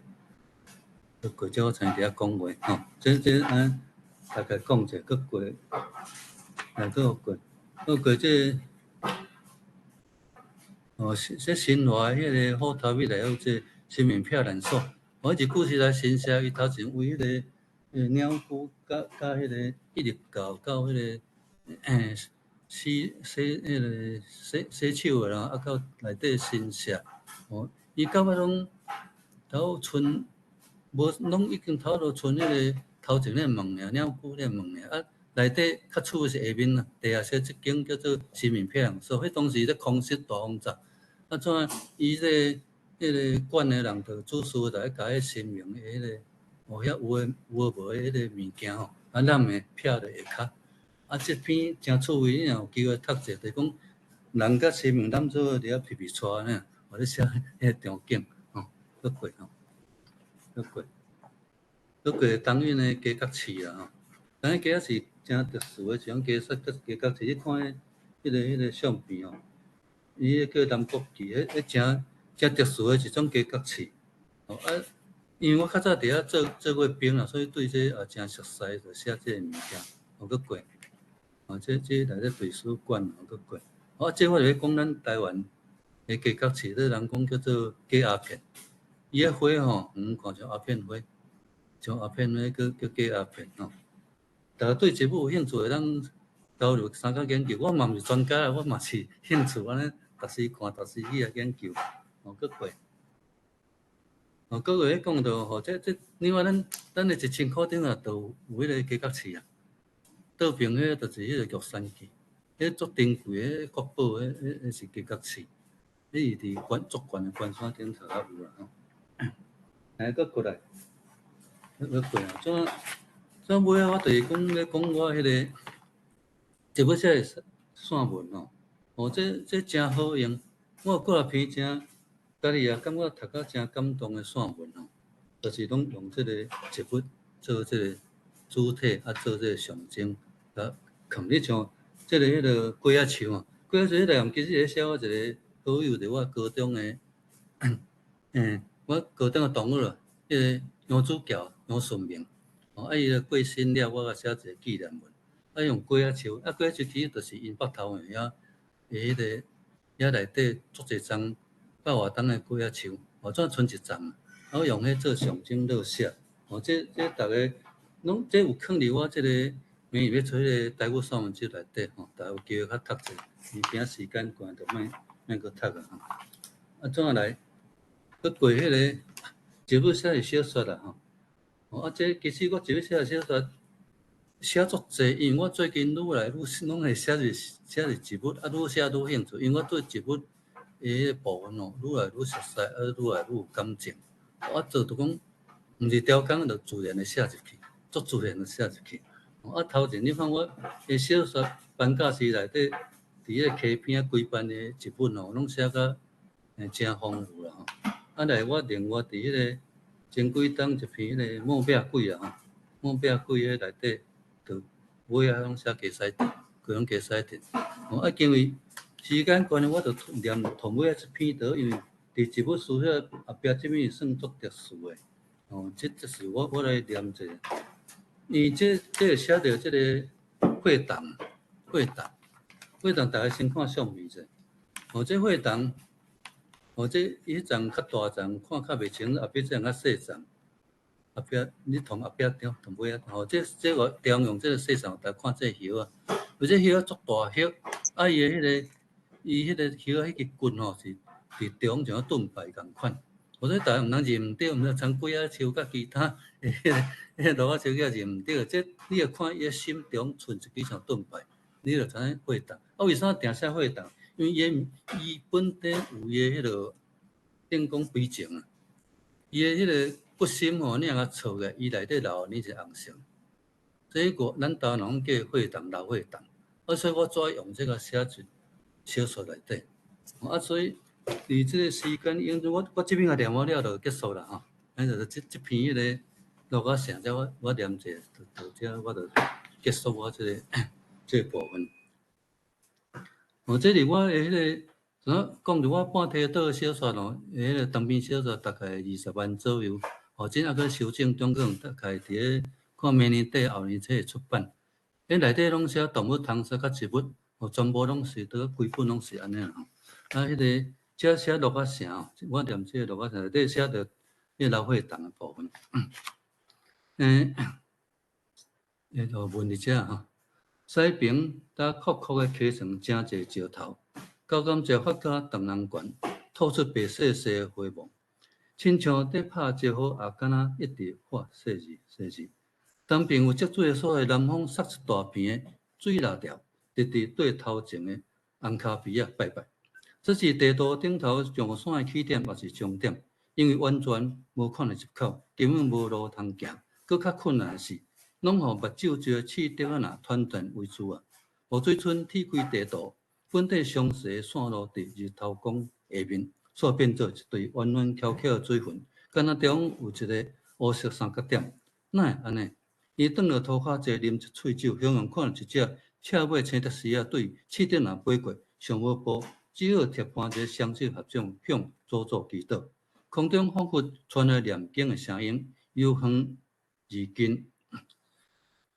[SPEAKER 2] 这我才伫遐讲话吼，这大概讲者佫过，佫过这这新华迄个虎头尾内有这新民票连锁，一句是来新社伊头前为迄个鸟居甲迄个一直到迄个洗手啦，到内底新社，伊到尾拢头村。无，拢已经头都剩迄个头前个门尔，鸟居个门尔，内底较厝是下面啦。地下室即间叫做新民票人所，迄当时咧空袭大轰炸，怎伊迄个管个人就指示来甲迄新民个迄个，遐有诶无迄个物件吼，揽个票伫下骹。即篇真趣味，你若有机会读者，就是讲人甲新民揽做伫遐皮皮带呢，或者写迄个场景吼，佫过吼。佫过当运的加角市啦吼，当然加角市真特殊的一种加角市，你看迄个相片吼，伊叫南国旗，迄真特殊的一种加角市。因为我较早伫遐做过兵啦，所以对这也真熟悉，就写这个物件，佫过。这内底图书馆佫过。这我就讲咱台湾的加角市，咧人讲叫做假鸦片。伊个花吼，看像鸦片花，像鸦片花叫假鸦片吼。大家对植物有兴趣，咱交流参加研究。我嘛毋是专家啦，我嘛是兴趣安尼，逐时看，逐时去研究。佫过。佫过咧讲到吼，这另外咱的1000块顶啊，都有迄个加角市啊。倒边迄就是迄个玉山记，迄足珍贵诶，国宝迄是加角市。迄是伫足悬诶关山顶头也有啦吼。佫过来，佫过啊！怎尾啊？我就是讲咧讲我迄个，就要写散文吼。这真好用。我有过来篇真，家己也感觉读到真感动的散文吼，就是拢用这个植物做这个主体，做这个象征，藏咧像这个迄个龟仔树啊，龟仔树内容其实咧写我一个好友，就我高中的，我高中的同学，迄个杨子教、杨顺明，伊个过身了，我甲写一个纪念文，用龟仔树，龟仔树其实就是因北头的遐迄个遐内底足侪丛百外冬的龟仔树，怎剩一丛，我用迄做象征落写，这大家拢这有放伫我这个明日要出迄个台语散文集内底大家有机会较读者，而今时间关就莫搁读啊怎啊来？佫过迄个植物写的小说啦这其实我植物写的小说写足济，因为我最近愈来愈拢会写入植物，愈写愈兴趣，因为我对植物迄部分愈来愈熟悉，愈来愈有感情。我做就讲，毋是条工就自然的写入去，足自然的写入去。头前你看我的小说班教室内底，伫迄个溪边规班的植物拢写甲真丰富啦来我另外伫迄个前几冬一篇迄个莫壁鬼啦莫壁鬼迄内底，就尾啊拢写加西田，规拢加西田。因为时间关系，我就念头尾一篇倒，因为伫植物书写后壁这面算足特殊的。这是我来念一下，因为这个写到这个会档，大家先看相片者。这会档。这迄丛较大丛，看较袂清，后壁这样较细丛，后壁你同后壁同尾啊，这我调用这个细丛，大家看这叶啊，有这叶足大叶，伊迄个叶迄个棍是伫中像盾牌共款，所以大家毋通认唔对，毋通参龟仔树甲其他迄个芦仔树叫认唔对，这你要看伊个心中存一支像盾牌，你就知影会动。为啥定写会动？因为伊本地有伊迄落，等讲规情啊，伊迄个骨心你若甲错个，伊内底留你是红色。所以咱台湾人叫会动老会动，所以我怎用这个写进小说内底。所以伫这个时间，因为我这边个念完了就结束了吼。就是这篇迄个录到啥，这我念者，到这我就结束我这个部分。这里我的迄个，讲着我半体岛小说咯，迄个长篇小说大概20万左右。真还佫修正中，可能大概伫咧看明年底后年才会出版。内底拢写动物唐诗甲植物，全部拢是倒规本拢是安尼啦。迄个这写录到啥？我念这录到啥？内底写着迄老会动的部分。就问伫遮吼。西平搭酷酷的溪床，真济石头，高感石发甲东南悬，吐出白细细的花雾。亲像在拍招呼，也敢若一直画细字细字。东边有积水的所在，南方撒出大片的水蜡条，直直对头前的红卡鼻啊拜拜。这是地图顶头上山的起点，也是终点。因为完全无看到入口，根本无路通行。搁较困难的是，拢互目睭就刺竹仔团团围住啊。湖水村铁开地图，本地详细的线路伫日头光下面，煞变做一堆弯弯翘翘的水分，敢若中有一个乌色三角点。哪会安尼？伊转落涂骹坐，啉一喙酒，向阳看到一只赤尾青竹丝对刺竹仔飞过，上无步，只好贴盘一个双手合掌向左左祈祷。空中仿佛传来念经的声音，由远而近，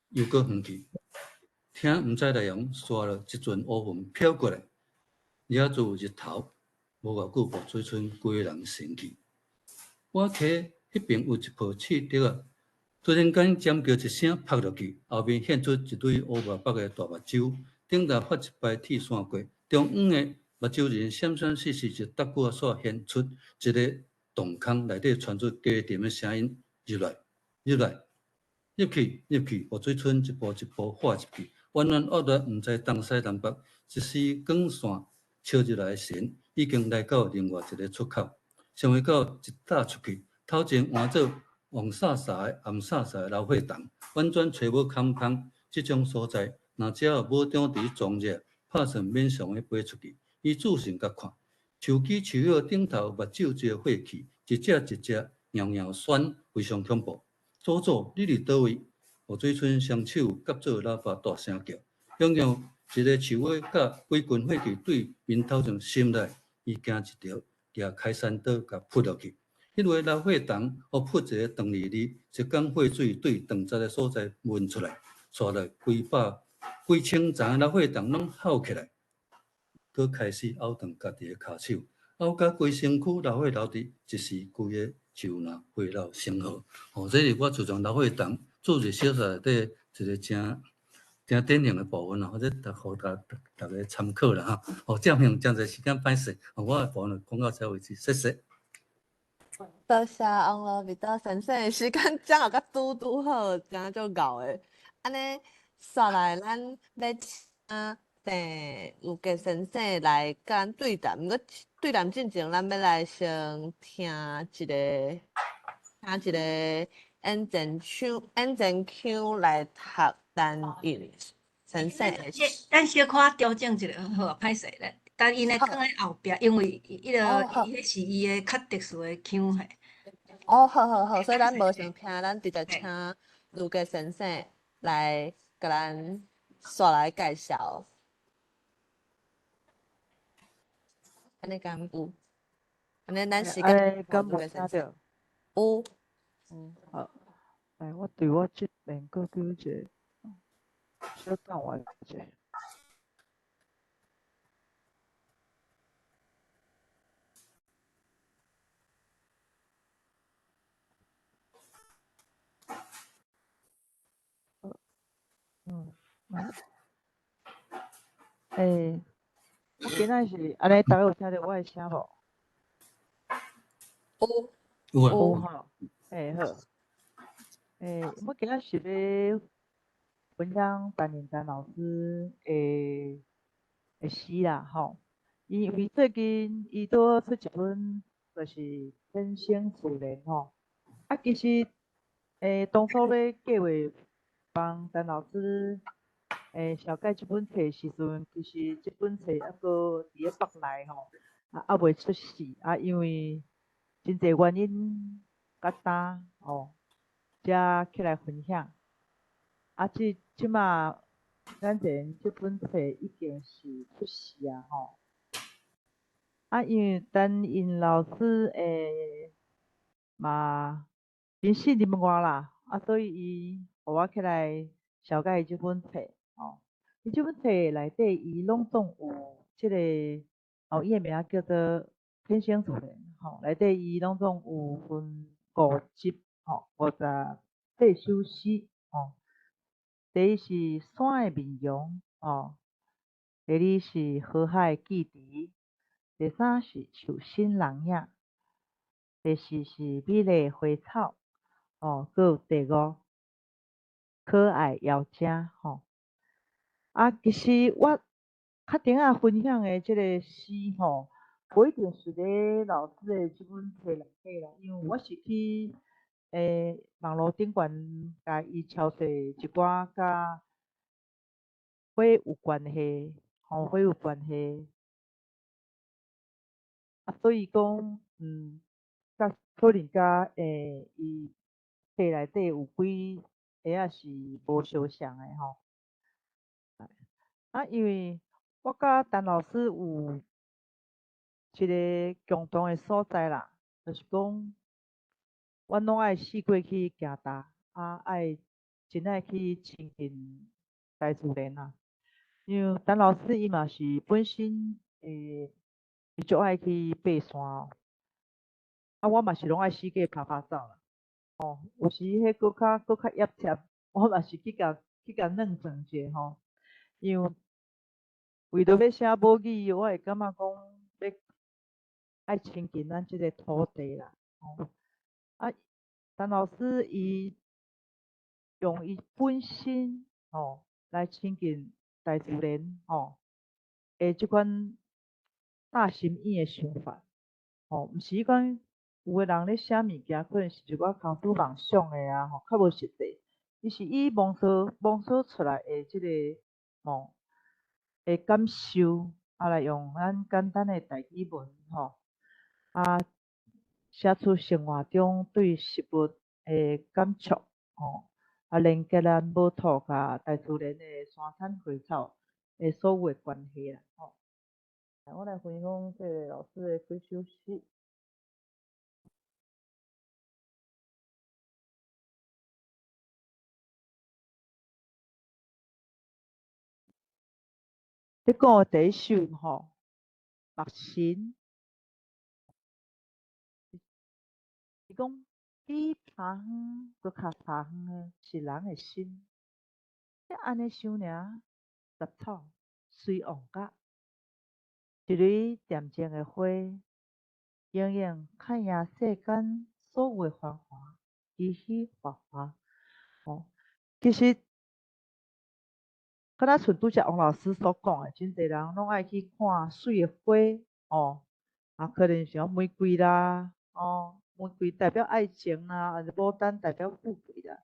[SPEAKER 2] 又搁远去。听毋知内容，刷了一阵乌云飘过来，惹住日头。无偌久，湖水村规人神去。我溪迄边有一棵刺竹啊，突然间尖叫一声，拍落去，后面现出一对乌白白的大目睭，顶头发一排铁线过，中央的目睭人闪闪烁烁，一搭骨煞现出一个洞空，内底传出低沉的声音：入来，入来，入去，入去。湖水村一步一步跨入去。弯弯恶恶，毋知东西南北，一丝光线照入来神，已经来到另外一个出口，尚未到一搭出去，头前换做黄飒飒的、暗飒飒的老火洞，完全找无空空。这种所在，若只要无长伫撞热，拍算免常的飞出去。伊仔细甲看，树枝树叶顶头目睭就火气，一只一只袅袅酸，非常恐怖。祖祖，你伫倒位？湖水村双手夹做喇叭，大声叫，向向一个树尾甲规群火气对面头上闪来，伊惊一条，举开山刀甲扑落去。迄个老火洞，互扑一个长离离，一缸火水对长杂的所在喷出来，刷来规清层老火洞拢吼起来，佮开始拗动家己的骹手，拗甲规身躯老火流滴，一时规个树若火绕成河。这是我自从老火洞。做一小说内底一个真典型的部分或者互大家参考啦哈。这样真侪时间歹势，我的部分讲到这为止，谢谢。
[SPEAKER 1] 多谢王罗比多先生，时间讲到甲拄好，真就熬的。安尼，刷来咱要请卢格先生来甲对谈，毋过对谈之前，咱要来先听一个。安全腔来读单音，先生的。
[SPEAKER 3] 咱小可调整一下，好，歹势咧。等伊咧放在后壁，因为伊迄是伊的较特殊的腔嘿。
[SPEAKER 1] 好，所以咱无想听，咱直接请卢格先生来甲咱煞来介绍。安尼敢有？安尼咱时间
[SPEAKER 4] 卢格先生。
[SPEAKER 1] 有。
[SPEAKER 4] 好，我对我这边搁叫一个，小等我一下。我今仔是安尼，大家有听到我的声无？
[SPEAKER 1] 有
[SPEAKER 4] 吼。好。我今仔是咧分享陈林丹老师的诗啦，吼。因为最近伊拄出一本，就是《天生自然》吼。啊，其实当初咧计划帮陈老师小解这本册的时阵，其实这本册还阁伫咧北内吼，还未出世啊，因为真侪原因较担哦，才起来分享。啊，即马咱前这本册已经是出世啊吼。啊，因为陈因老师嘛认识你们我啦，啊，所以伊互我起来小解这本册哦。伊这本册内底伊拢总有即个伊的名叫做《天生自然》吼，内底伊拢总有分5集吼58首诗吼。第一是山的面容哦，第二是河海记忆，第三是树新人影，第四是美丽花草哦，还有第5可爱妖精吼。啊，其实我较顶仔分享的即个诗吼，不一定是咧老师的即本册内底啦，因为我是去网络顶悬甲伊抄册一寡甲花有关系，吼花有关系。啊，所以讲，甲可能甲伊册内底有几个是无相像的吼。啊，因为我甲陈老师有一个共同的所在啦，就是讲，阮拢爱四过去行踏，爱真爱去亲近大自然啊。因为陈老师伊嘛是本身伊就爱去爬山哦，我嘛是拢爱四界拍走啦。有时迄搁较压贴，我嘛是去甲认证者吼。因为为着要写母语，我会感觉讲要爱亲近咱即个土地啦。啊，陈老师伊用伊本身来亲近大自然即款大心意的想法毋是迄款有的人咧写物件，可能是一寡空思妄想的啊较无实际。伊是以妄想出来的即个的感受来用咱简单的台语文写出生活中对食物的感触连接咱母土甲大自然的山产花草的所有的关系啦我来分享这个老师的几首诗。你讲的第一首目神，伊讲比爬远搁较爬远的是人的心。你安尼想尔，杂草随旺角，一蕊恬静的花，永远看赢世间所有的繁华，喜喜华华。其实，敢若像拄则王老师所讲的，真侪人拢爱去看水的花可能像玫瑰啦玫瑰代表爱情啦，牡丹代表富贵啦。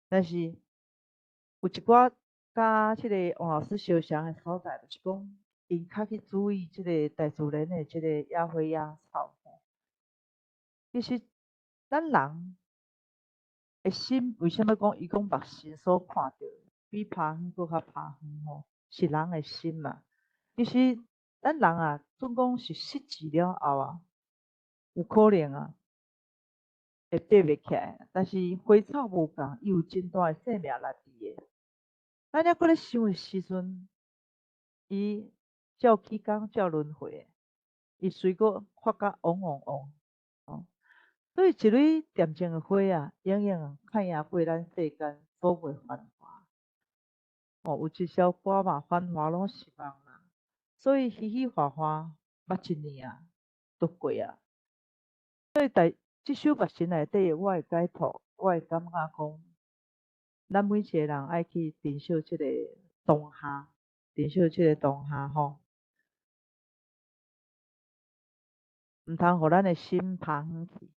[SPEAKER 4] 但是有一寡甲即个王老师相像的所在，就是讲因较去注意即个大自然的即个野花野草。其实咱人的心，为什么讲伊讲目神所看到，比爬远搁较爬远是人的心嘛。其实咱人总讲是失志了后有可能会爬袂起来。但是花草无共，伊有真大的生命力伫的。咱还搁咧想的时阵，伊照起工照轮回，伊随个发甲旺旺旺所以一蕊恬静的花永远看赢过咱世间所有繁华。有一首歌嘛，繁华拢是梦啦。所以喜喜华华，捌一年都过所以即首目神内底，我会解读，我会感觉讲，咱每一个人爱去珍惜即个当下，珍惜即个当下吼，毋通互咱的心拍远去。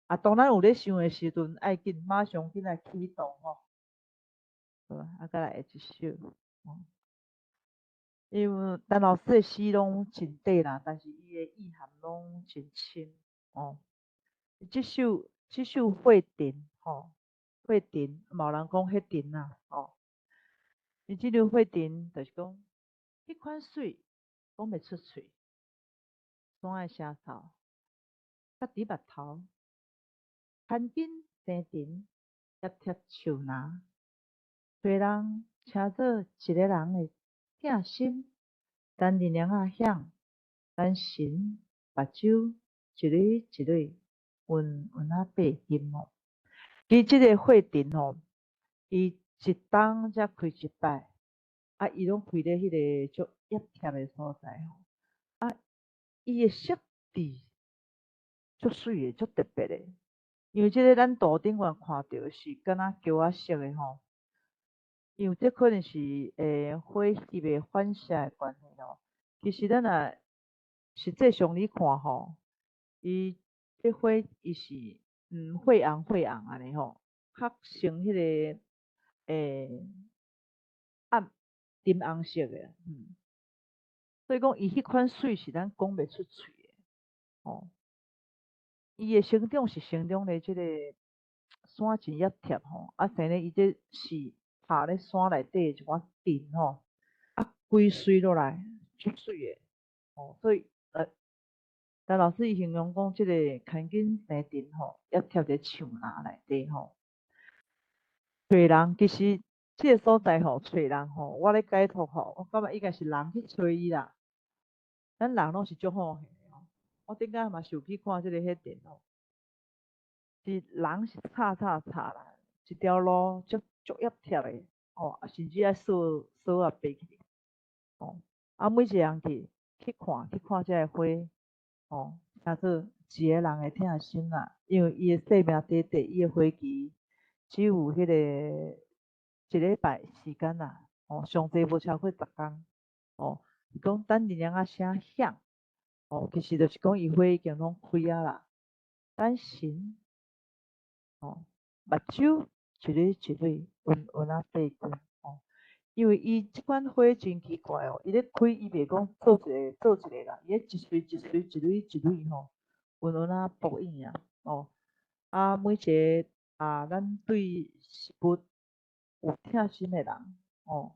[SPEAKER 4] 啊，当咱有咧想的时阵，爱紧马上紧来启动吼，好吧？啊，再来下一首。因为陈老师的诗拢真短啦，但是伊的意涵拢真深哦。这首慧婷吼，慧婷，嘛有人讲迄婷啦哦。伊这首慧婷就是讲，迄款水讲袂出嘴，总爱声草，甲伫目头，牵紧生甜，贴贴树林，做人请做一个人的疼心，等日娘仔响，咱神目睭一蕊一蕊，晕晕啊爬金哦。伊即个慧婷吼，伊一冬才开一摆，啊，伊拢开咧迄个足热忝的所在吼，啊，伊的色致足水的，足特别的。因为即个咱图顶悬看到是敢若胶仔色的吼，因为这可能是火翕的反射的关系吼。其实咱若实际上你看吼，伊这火伊是血红安尼吼，较像迄个暗金红色的，所以讲伊迄款水是咱讲袂出嘴的，吼。伊的生长是生长咧即个山真热忝吼，啊，生咧伊这是拍咧山内底一寡尘吼，啊，规水落来出水的，哦，所以陈老师伊形容讲即个牵紧生尘吼，热忝伫树林内底吼，找人其实即个所在吼，找人吼，我咧解读吼，我感觉应该是人去找伊啦，咱人拢是足好势的吼，我顶下嘛是有去看即个迄电吼。是人是吵啦，一条路足热忝的，哦，甚至爱扫啊爬去，哦，啊，每一个人去看这个花，哦，叫做一个人的疼心啦，因为伊的生命短短，伊的花期只有迄个一礼拜时间啦，哦，上济无超过10天，哦，是讲等日娘仔声响，哦，其实就是讲伊花已经拢开啊啦，等神。哦，目睭一蕊一蕊晕晕啊爬金哦，因为伊即款花真奇怪哦，伊咧开伊袂讲做一个啦，伊咧一蕊一蕊吼，晕晕啊扑影啊哦，啊每一个咱对食物有疼心的人哦，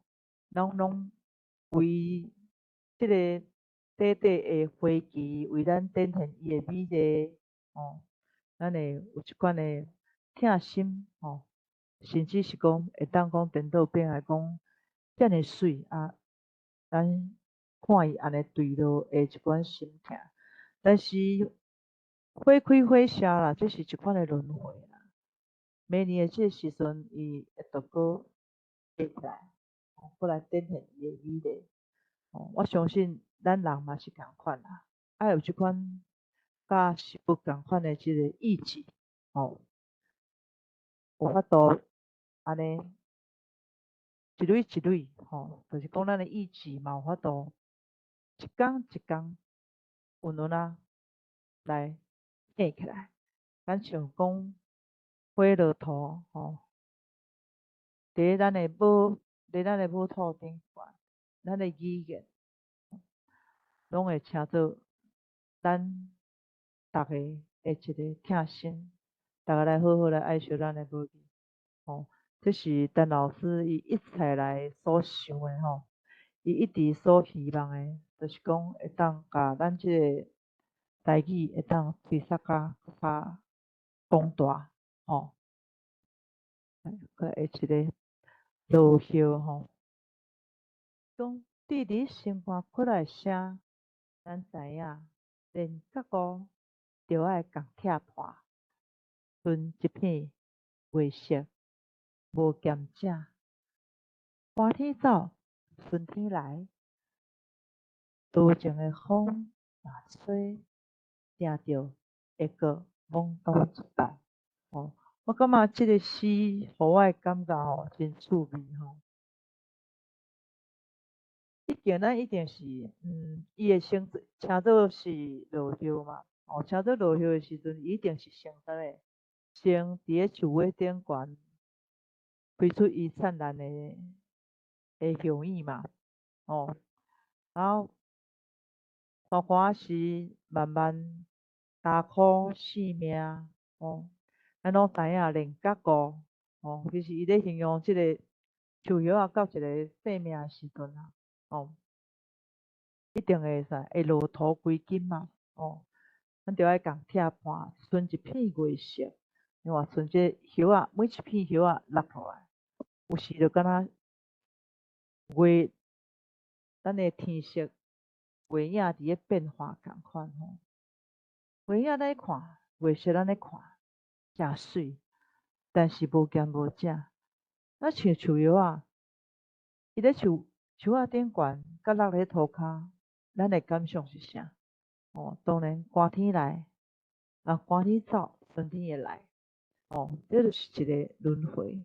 [SPEAKER 4] 拢为即个短短的花期为咱展现伊的美丽哦，咱会有一款的。疼心吼，甚至是讲会当讲颠倒变来讲，遮尔水啊，咱看伊安尼对落会一款心疼。但是花开花谢啦，这是一款的轮回啦。明年的这时阵，伊会倒过起来，过来展现伊的美丽。我相信咱人嘛是共款啦，爱有即款甲食物共款的即个意志，有法度安尼一蕊一蕊吼，就是讲咱的意志嘛有法度一工一工运运啊来变起来。咱像讲花落土吼，伫咱的母土顶悬，咱的语言拢会请做咱逐个的一个疼心，逐个来好好来爱惜咱的母语吼。这是陈老师伊一直来所想的吼，伊一直所希望的，就是讲会当甲咱即个台语会当推萨较广大吼。来下一个落叶吼，讲滴滴心肝骨来声，咱知影连角骨着爱共拆破，剩一片月色无咸正。寒天走，春天来，多情的风若吹，听着会阁懵懂一摆。我感觉即个诗，互我的感觉吼真趣味吼。咱一定是，伊的称做是落叶嘛，称做落叶的时阵，一定是先伫咧树尾顶悬，开出伊灿烂的香意嘛，然后花花是慢慢大苦死命，咱拢知影练角固，其实伊咧形容即个树叶啊到一个生命的时阵啊，一定会落土归根嘛，咱着爱共拆盘，剩一片月色，你话剩这叶啊，每一片叶啊落落来，有时就敢若月，咱的天色月影伫咧变化共款吼。月影咱咧看，月色咱咧看，诚水，但是无咸无正。咱像树叶啊，伊咧树仔顶悬，甲落咧涂骹，咱的感想是啥？当然寒天来，寒天走，春天会来。这就是一个轮回。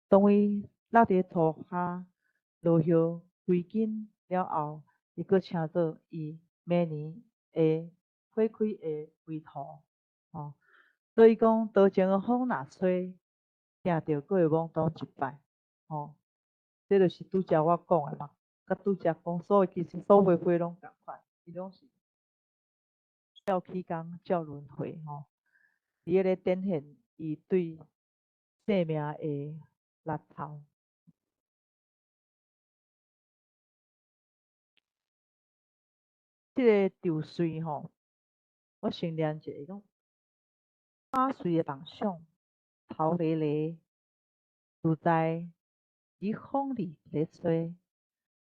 [SPEAKER 4] 当伊落伫涂骹，落叶归根了后，伊佫请做伊明年会花开的归途。所以讲，多情的风若吹，听着佫会懵懂一摆。这就是拄则我讲的嘛，甲拄则讲其实所有花拢共款，伊拢是照起工照轮回伊迄个展现伊对生命的力头。这个稻穗我先念一下，伊讲八岁的梦想，头累累，自在伫风里咧吹，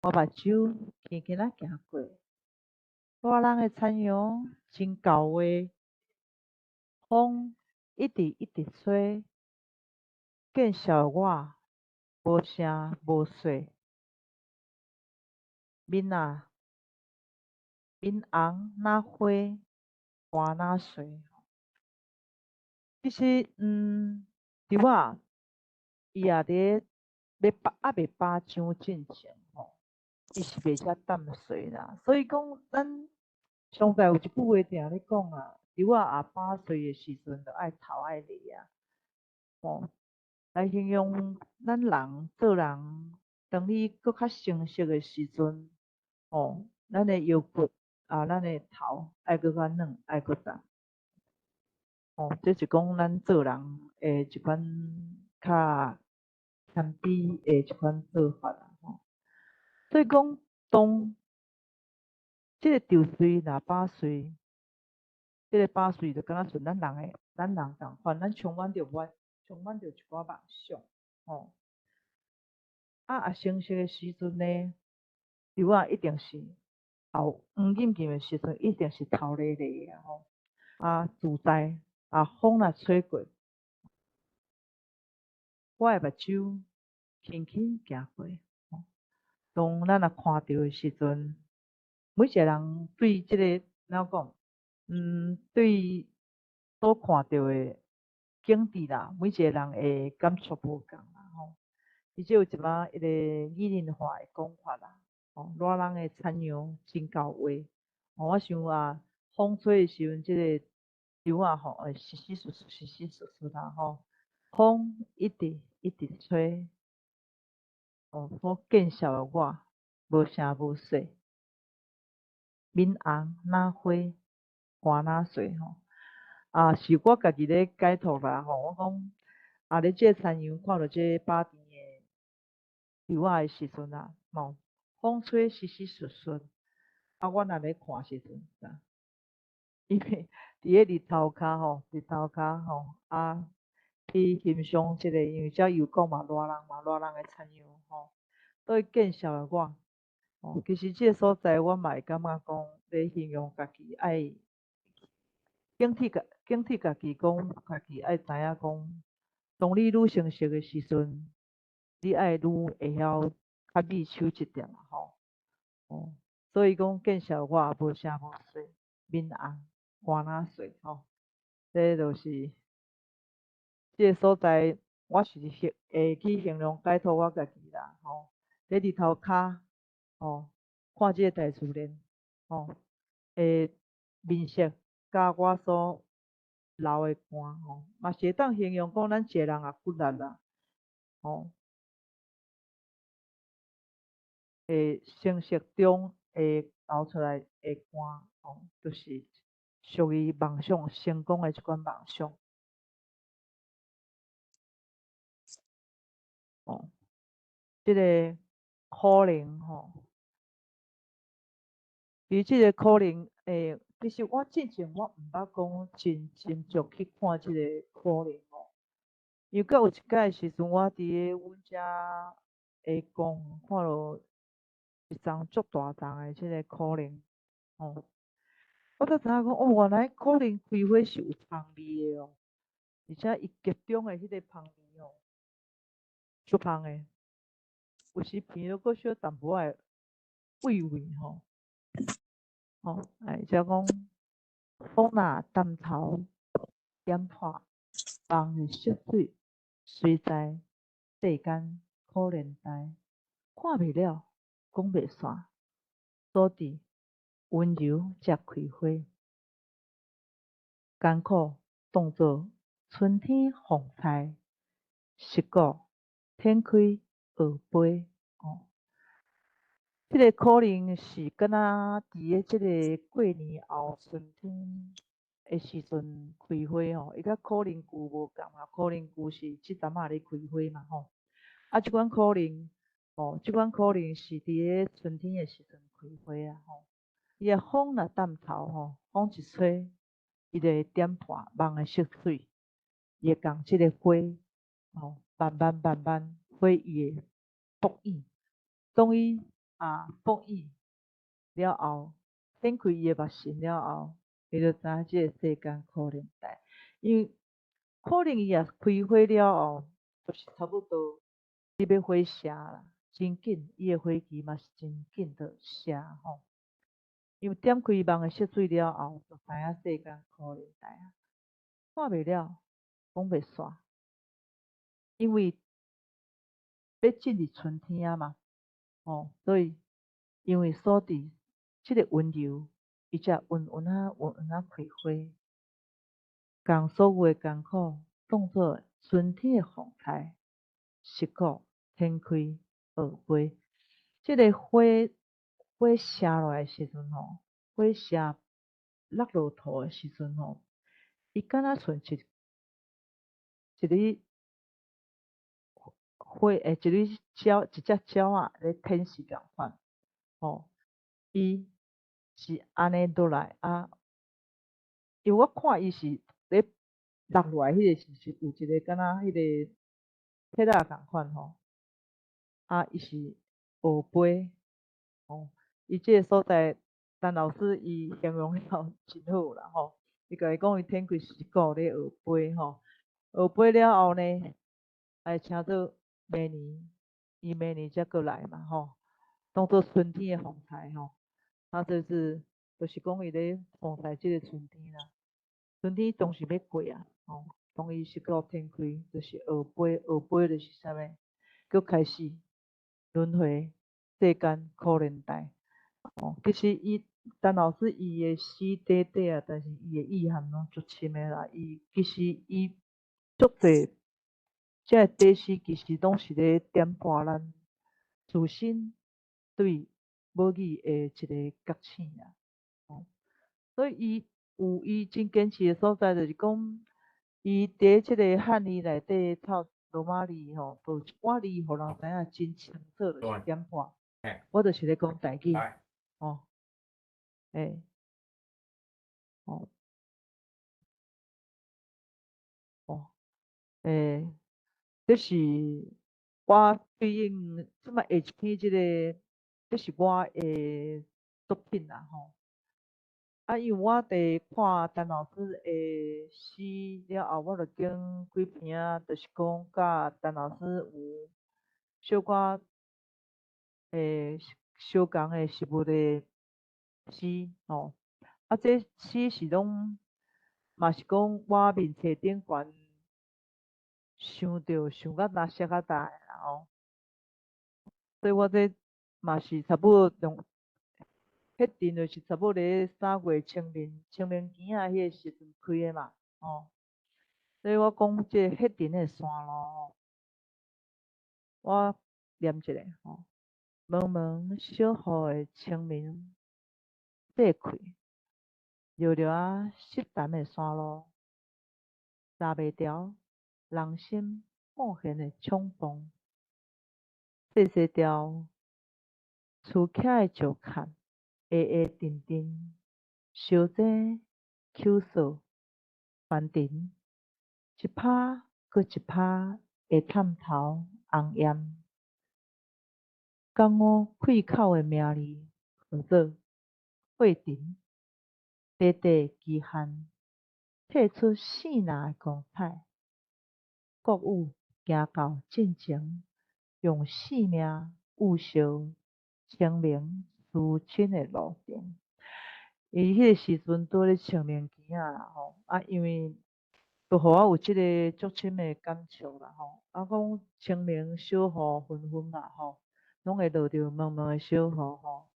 [SPEAKER 4] 我目睭轻轻仔行过，大人的田洋真够话，风一直一直吹，见笑我无声无说，面红若花，汗若水。其实，伫我伊也伫未巴掌进前伊是袂遮淡水啦。所以讲，咱上界有一句话定咧讲啊，伫我8岁的时阵，就爱头爱理啊，来形容咱人做人，当你搁较成熟的时阵，咱的腰骨咱的头爱搁较软，爱搁重。这是讲咱做人的一款较谦卑的一款做法啦。所以讲，当这个稻穗若8岁，这个8岁就敢若像咱人共款，咱充满着一寡梦想。也成熟的时阵呢，树啊一定是黄金金的时阵，一定是头咧咧自在风若吹过，我的目睭轻轻行过。当咱若看到的时阵，每一个人对这个怎讲？对所看到的景致啦，每一个人的感触无共啦而且有一个拟人化的讲法啦，热人的田洋真够话。我想风吹的时阵，这个树啊会稀稀疏疏啦风一直一直吹，所见笑的我无声无说，面红若花，汗若水是我家己咧解读啦我讲咧这个田洋看到这巴甜的树仔的时阵风吹稀稀疏疏，我若咧看时阵因为伫咧日头骹去欣赏这个，因为遮阳光嘛热人的田洋所以见笑的我其实这个所在我嘛会感觉讲咧形容家己爱警惕家己讲，家己爱知影讲，当你愈成熟的时阵，你爱愈会晓较秘手一点所以讲见笑我无声无说，面红汗若水这就是即个所在我是会去形容解脱我家己啦，吼，伫日头骹，吼，看即个大自然，吼，诶，面色甲我所流诶汗，吼，嘛是会当形容讲咱一个人也骨力啦，吼，成色中会流出来诶汗，吼，就是属于梦想成功诶一款梦想，吼，即个可能，吼。伊即个可能，其实我之前我毋捌讲真斟酌去看即个可能哦。因为有一摆时阵，我伫咧阮遮下讲看到一丛足大丛诶即个可能哦，我才知影讲哦，原来可能开花是有香味诶哦，而且伊集中诶迄个香味哦，足香诶，有时闻了阁小淡薄仔味吼。吼，会则讲风若淡头点破梦的色水，随在世间可怜待，看袂了，讲袂煞，所伫温柔才开花，艰苦当作春天风采，实果天开学飞。哦，即个可能是敢若伫咧即个过年后春天的时阵开花吼，伊甲可能菊无共啊，可能菊是即阵仔咧开花嘛吼。啊，即款可能，吼，即款可能是伫咧春天的时阵开花啊吼。伊个风若淡透吼，风一吹，伊就会点破梦的色水，伊会共即个花吼，慢慢慢慢花伊的复意。当伊复意了后，展开伊的目神了后，伊就知影即个世间可能大。因为可能伊也开花了后，就是差不多伊要花谢啦，真紧，伊的花期嘛是真紧就谢吼。因为点开梦的色水了后，就知影世间可能大啊，看袂了，讲袂煞，因为要进入春天啊嘛，吼，所以因为所伫即个温柔，伊才稳稳开花，共所有的艰苦当作春天的风采，实果天开学飞。即个花谢落来时阵吼，花谢落落土的时阵吼，伊敢若像一粒花一只鸟仔咧舔食共款，吼，伊是安尼落来啊。因为我看伊是咧落落来迄个是有一个敢若迄个铁仔共款吼，啊，伊是学飞，吼，伊即个所在，陈老师伊形容了真好啦吼，伊甲伊讲伊天开时果咧学飞吼，学飞了后呢，哎，请做明年，伊明年才过来嘛吼，当做春天的风采吼，啊，就是讲伊咧风采即个春天啦。春天总是要过啊，吼，当伊是到天开，就是学飞，学飞就是啥物，佮开始轮回世间可能大，哦，其实陈老师伊的诗短短啊，但是伊的意涵拢足深的啦。其实伊足侪即个短诗，其实拢是咧点破咱自身对母语的一个觉醒啊。哦，所以伊真坚持的所在，就是讲，伊伫即个汉语内底抄罗马字吼，就一寡字，互人知影真清楚，就是点破。我就是咧讲台语，吼，吼，吼，这是我对应即摆下一篇即个，这是我的作品啦，吼。啊，因为我伫看陈老师的诗了后，我就拣几篇啊，就是讲甲陈老师有小可相共的实物的诗吼。啊，这诗是拢嘛是讲我面册顶悬想到哪色啊大啦吼，所以我这嘛是差不多用迄阵就是差不多咧3月清明节啊迄个时阵开的嘛，吼。所以我讲即个迄阵的山路吼，我念一下吼，茫茫小雨的清明褪开，寥寥啊湿淡的山路，查袂牢人心冒险的冲动，细细条厝徛的石坎，下沉沉，小济口诉翻腾，一拍搁一拍的探头红艳，江湖开口的名字叫做慧婷，短短期限，褪出四若的光彩。国语行到进前，用性命误烧清明思亲的路程。伊迄个时阵拄咧清明节啊吼，因为就互我有即个足深的感触啦吼。讲清明小雨纷纷嘛吼，拢会落着蒙蒙的小雨吼，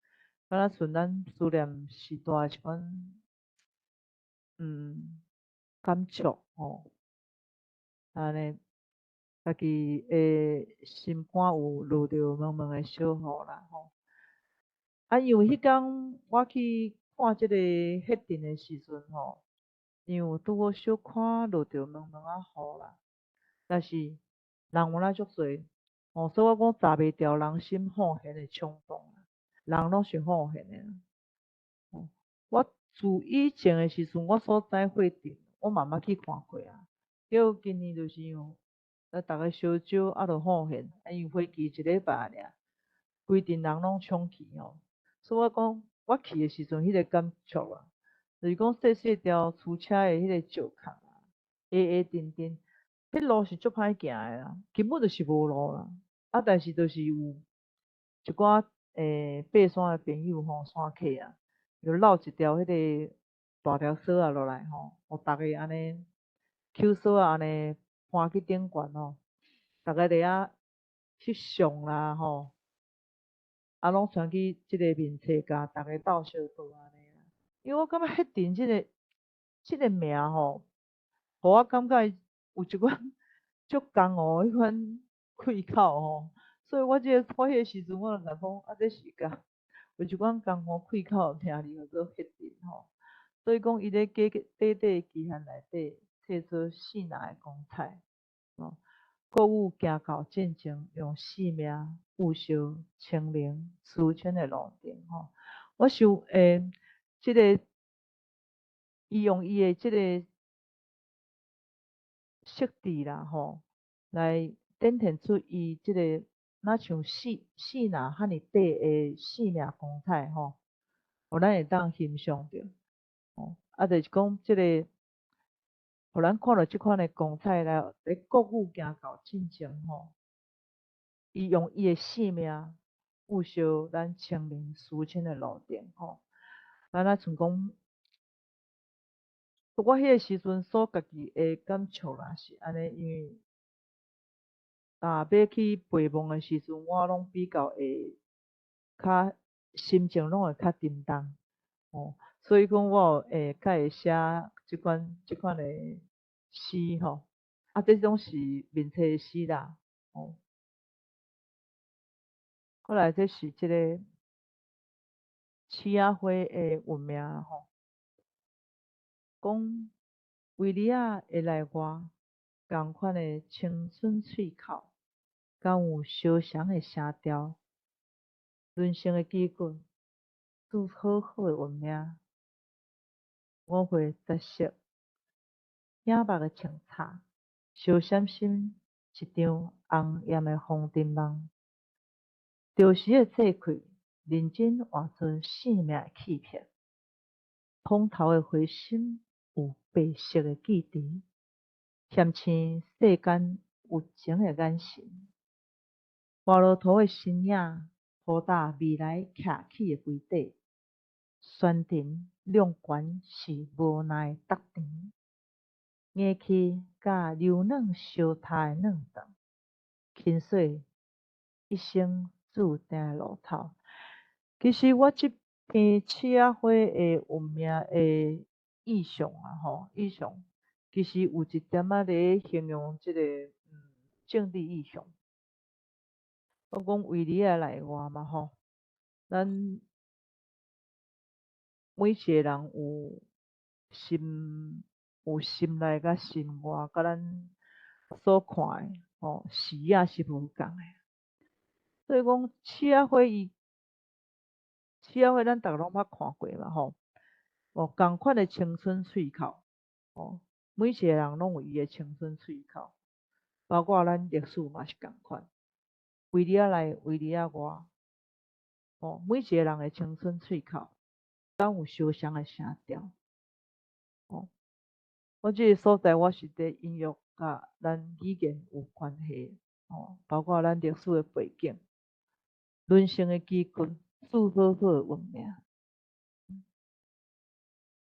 [SPEAKER 4] 敢若像咱思念时代一款感触吼，安尼。家己的心肝有落着蒙蒙的小雨啦吼。因为迄天我去看即个黑阵的时阵吼，因为拄好小可落着蒙蒙啊雨啦，但是人有哪足侪吼，所以我讲查袂牢人心冒险的冲动，人拢是冒险的啦。我自以前的时阵，我所知火阵，我慢慢去看过啊。结果今年就是用，逐个烧酒啊，著冒险，因为火期一礼拜尔，规阵人拢冲去吼。所以我讲，我去的时阵，迄个感触啊，就是讲细细条厝车的迄个石坎啊，下下沉沉，迄路是足歹行的啦，根本就是无路啦。但是就是有一寡爬山的朋友吼，山客啊。就绕一条迄个大条绳啊落来吼，互逐个安尼手绳啊安尼攀去顶悬吼，逐个伫遐翕相啦吼，拢传去即个面册甲逐个斗相报安尼啦。因为我感觉迄阵即个名吼，互我感觉有一款足江湖迄款气口吼，所以我迄个时阵我就甲讲这是甲。有一款江湖气口听哩叫做迄阵吼，所以讲伊咧短短期限内底摕出四若的光彩吼。国语行到进前，用性命误烧清明思亲的路程吼。我想即个伊用伊的即个色志啦吼，来展现出伊即个若像四若赫尼短的性命光彩吼。互咱会当欣赏着，就是讲即个，互咱看到即款的光彩来，国语行到进前吼，伊用伊的性命误烧咱清明思亲的路程吼。咱像讲，我迄个时阵所家己的感触啦，是安尼，因为要去陪梦的时阵，我拢比较会较心情拢会较沉重。所以讲我较会写即款的诗吼，这种是面册的诗啦，后来这是即个刺仔花的运命吼，讲为你会来我共款的青春喙口，敢有相像的声调，人生的基棍，拄好好的运命。5月10日，影目的清茶，小闪心一张红艳的风尘梦。着时的做开，认真换出生命的气魄。通头的花心有白色的记忆，嫌青世间有情的眼神。花路途的身影，铺搭未来徛起的规底。悬停亮悬是无奈的搭停。硬气甲流软相杀的软肠，轻水一生注定路头。其实我这篇刺仔花的运命的意象啊，意象其实有一点仔咧形容这个政治意象。我讲为你的内外嘛，咱每一个人有心内甲心外，甲咱所看的视野是无共的。所以讲刺仔花刺仔花咱逐个拢捌看过嘛，共款的青春喙口，每一个人拢有伊的青春喙口，包括咱历史嘛是共款，为你内为你外，每一个人的青春喙口，拢有相像的声调，我即个所在我是伫音乐甲咱语言有关系，包括咱历史的背景、人生的基根、注好好的运命。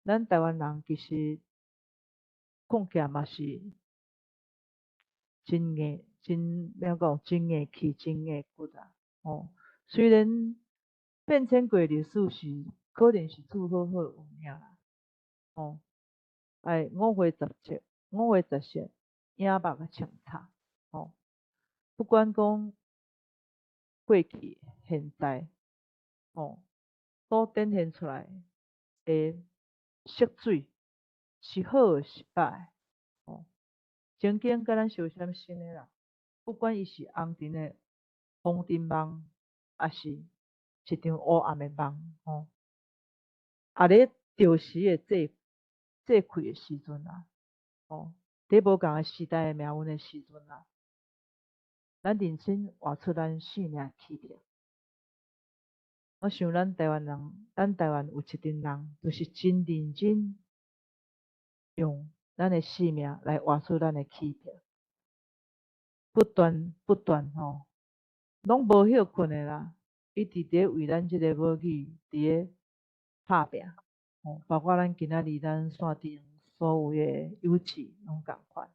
[SPEAKER 4] 咱台湾人其实讲起来嘛是真硬气、真硬骨啊！虽然变迁过历史是可能是注好好的运命啦，五花十色，影目个清查，不管讲过去、现在，所展现出来的色水是好是歹，曾经甲咱相相生的人，不管伊是红尘的红尘梦，还是一场黑暗的梦，也咧着时的做开的时阵啊，伫无共个时代的命运的时阵啊，咱人生活出咱生命起点。我想咱台湾有一群人，就是真认真用咱的生命来活出咱的起点，不断拢无休困的啦，一直伫为咱即个母语伫咧打拼，包括咱今仔日咱线顶所有的友姊拢共款。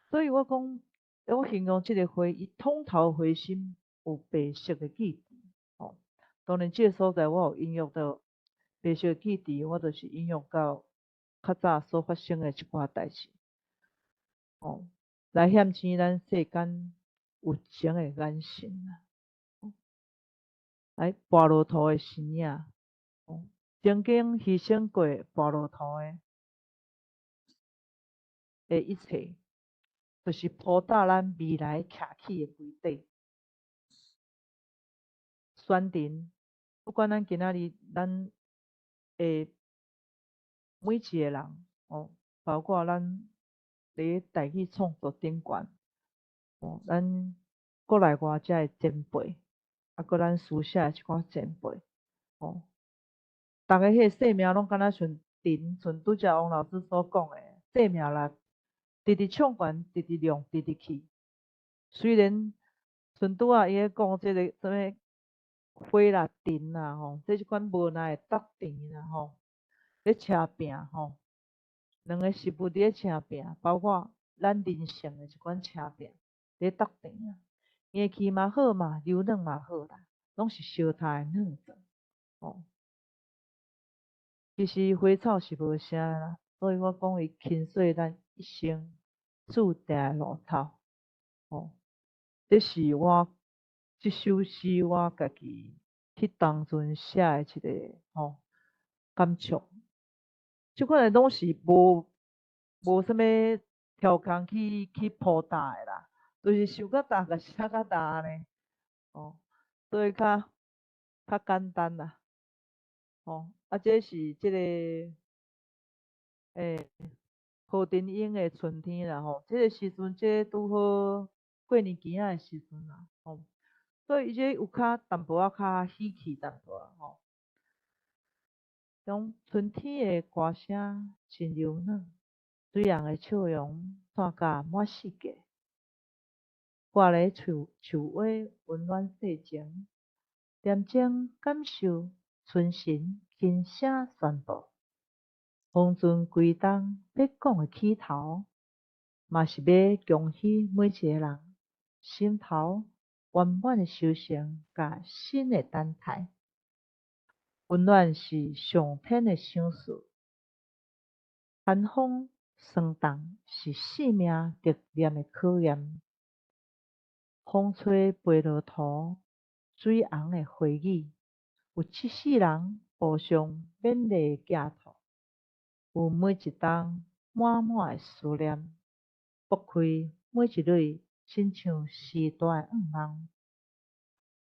[SPEAKER 4] 所以我讲，我形容即个花，伊通透花心，有白色的记忆。当然，即个所在我有引用到白色记忆，我就是引用到较早所发生的一寡代志。来显示咱世间有情的眼神啊！来，跋罗图的身影，曾经牺牲过跋罗图的一切，就是铺搭咱未来徛起的基地。选定，不管咱今仔日咱每一个人，包括咱伫台语创作顶悬，咱国内外遮的前辈，搁咱私下一寡前辈，逐个迄个生命拢敢若像电，像拄则王老师所讲的，生命力直直唱悬，直直亮，直直去。虽然像拄仔伊咧讲即个啥物花啦、电啦，即即款无奈会搭电啦，咧车拼，两个事物伫咧车拼，包括咱人生的一款车拼，咧搭电啊，硬气嘛好嘛，流软嘛好啦，拢是相杀的软肠，其实花草是无声啦，所以我讲伊轻说咱一生注定的路头，这是我这首诗我家己去当阵写的一个感触。即款的拢是无啥物条工去铺搭的啦，就是想较大个写较大安尼，所以较简单啦，这是即个何振英的春天啦，即个时阵即拄好过年前仔的时阵啦，所以伊这有较淡薄仔较喜气淡薄仔，种春天的歌声真柔软，水人的笑容散甲满世界，挂咧树尾温暖细情，恬静感受春神轻声宣布。方阵规冬要讲的起头，嘛是要恭喜每一个人心头圆满的修成，甲新的等待。温暖是上天的赏赐，寒风霜冻是生命历练的考验。风吹飞落土，水红的花语，有一世人互相勉励的寄托。有每一冬满满的思念，拨开每一蕊，亲像时代的愿望。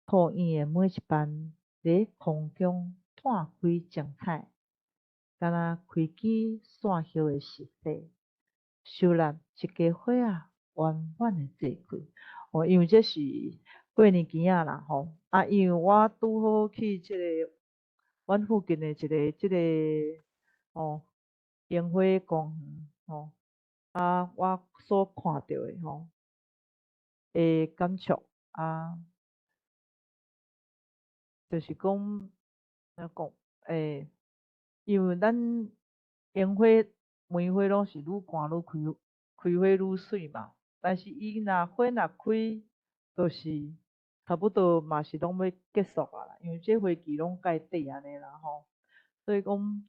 [SPEAKER 4] 兔燕的每一瓣在空中展开精彩，敢若开机散叶的时势，收纳一家伙仔圆满的坐开。因为这是过年前仔啦吼，因为我拄好去阮附近的烟火公园我所看到的感触就是讲怎讲因为咱烟火梅花拢是愈寒愈开花愈水嘛，但是伊花若开，就是差不多嘛是拢要结束啊啦，因为这花期拢该短安尼啦吼，所以讲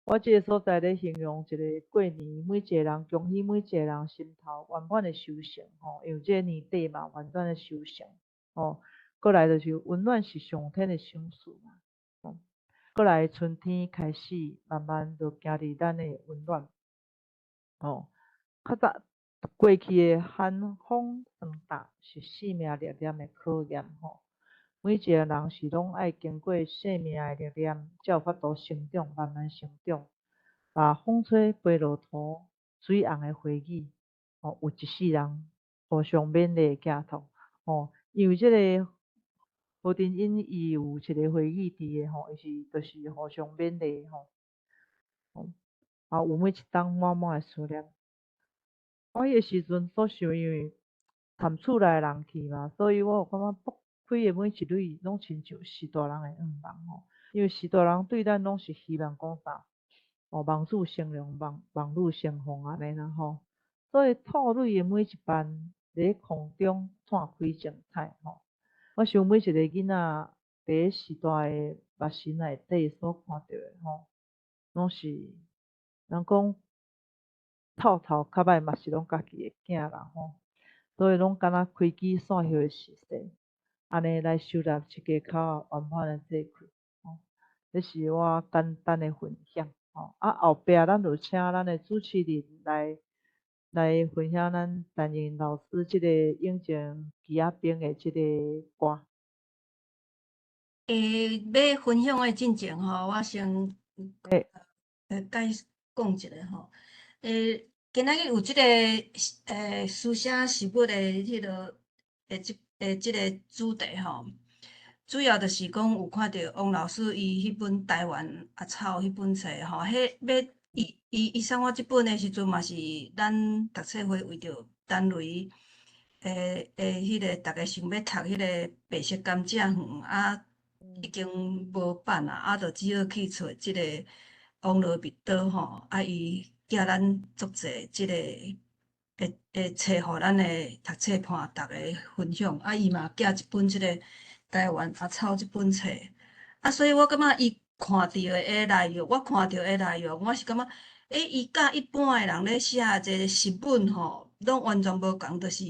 [SPEAKER 4] 我即个所在咧形容一个过年，每一个人恭喜每一个人心头圆满的修成吼，因为这个年底嘛，圆满的修成吼，过来就是温暖是上天的赏赐嘛，过来春天开始，慢慢就行入咱的温暖较早过去的寒风霜冻是生命历练的考验吼。每一个人是拢爱经过生命的历练，才有法度成长，慢慢成长。风吹飞落土，水红的花语，有一世人互相勉励寄托。因为这个何振英伊有一个花语伫的吼，就是互相勉励有每一冬满满的思念。我迄个时阵所想，因为探厝内人去嘛，所以我有感觉拨开的每一蕊，拢亲像是大人的愿望因为是大人对咱拢是希望讲啥望子成龙，望女成凤安尼啦吼。所以兔蕊的每一瓣在空中展开精彩我想每一个囡仔伫时代的目神内底所看到的拢是人讲透透较歹嘛是拢家己的囝啦所以拢敢若开机散叶的时势，安尼来收纳一家较圆满的做开这是我简单的分享后壁咱就请咱的主持人来分享咱陈英老师这个永情旗仔兵的这个歌。
[SPEAKER 3] 要分享的进前我先讲一下今仔日有即个书写诗物的迄落即个主题主要就是讲有看到王老师伊迄本《台湾阿草》迄本册迄伊送我即本的时阵嘛是咱读册会为着等雷迄个逐个想要读迄个白色甘蔗园已经无版就只好去找即个网络频道伊寄咱足济即个册互咱的读册伴逐个分享伊嘛寄一本即个台湾阿草即本册所以我感觉伊看到的内容，我看到的内容，我是感觉伊甲一般的人咧写这个诗文拢完全无共，就是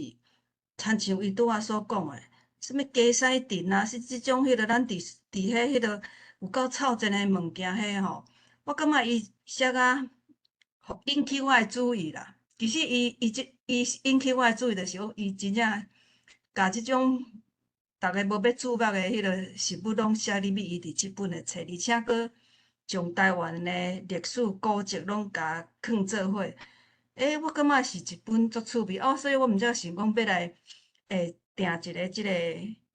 [SPEAKER 3] 亲像伊拄仔所讲的。什物加西丁是即种迄个咱伫迄个有够臭真诶物件我感觉伊写引起我诶注意啦。其实伊引起我诶注意，就是讲伊真正甲即种逐个无要注目诶迄个事物拢写入去伊伫即本诶册，而且佫将台湾诶历史古迹拢甲放做伙。我感觉是一本足趣味所以我毋则想讲要来订一个即个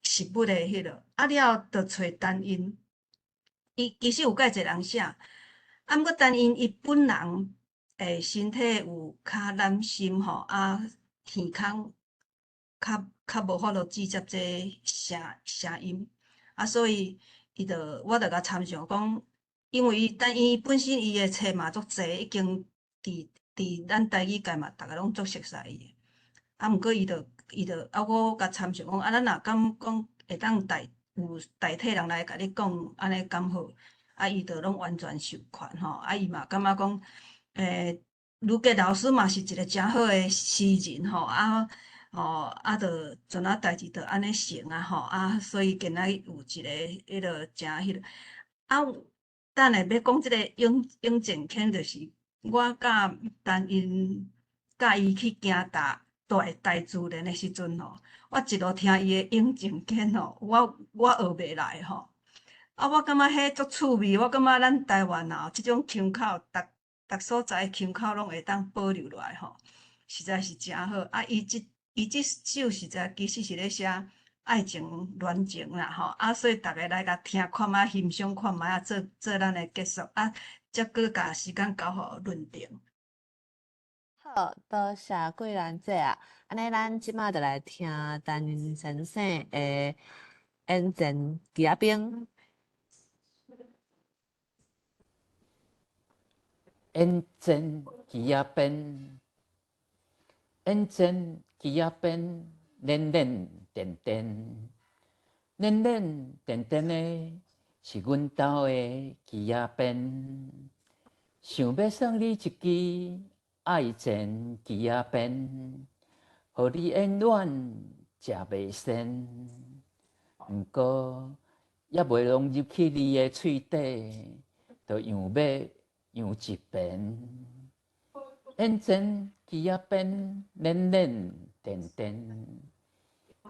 [SPEAKER 3] 实物的迄落了后着找陈因，伊其实有介侪人写毋过陈因伊本人身体有较染心鼻孔较无法度咀嚼这声音所以我着甲参详讲因为伊本身伊诶册嘛足侪，已经伫咱台语界嘛，逐个拢足熟悉伊诶。啊，毋过伊着我甲参详讲，咱若敢讲会当有代替人来甲你讲，安尼敢好？啊，伊着拢完全授权吼。啊，伊嘛感觉讲，卢杰老师嘛是一个诚好诶诗人吼。着阵啊代志着安尼成啊吼。啊，所以今仔日有一个迄落诚迄落。啊，等下要讲即个永靖坑，就是我甲陈因甲伊去行大自然诶时阵吼，我一路听伊诶永靖坑吼，我学袂来吼。啊，我感觉迄足趣味，我感觉咱台湾啊，即种腔口，逐所在诶腔口拢会当保留落来吼，实在是诚好。啊，伊即首实在其实是咧写爱情恋情啦吼。啊，所以逐个来甲听看觅，欣赏看觅啊，做咱诶结束啊，则搁甲时间交互论定。
[SPEAKER 1] 好，多谢桂兰姐啊！安尼，咱即马就来听陈云先生的演前吉仔兵。
[SPEAKER 6] 眼前鸡仔边，眼前鸡仔边，连连点点，连连点点的是阮兜的鸡仔边。想要送你一支爱情鸡仔边，互你永远食袂鲜。毋过也袂融入去你的喙底，就样要样一遍。眼前鸡仔边，连连点点，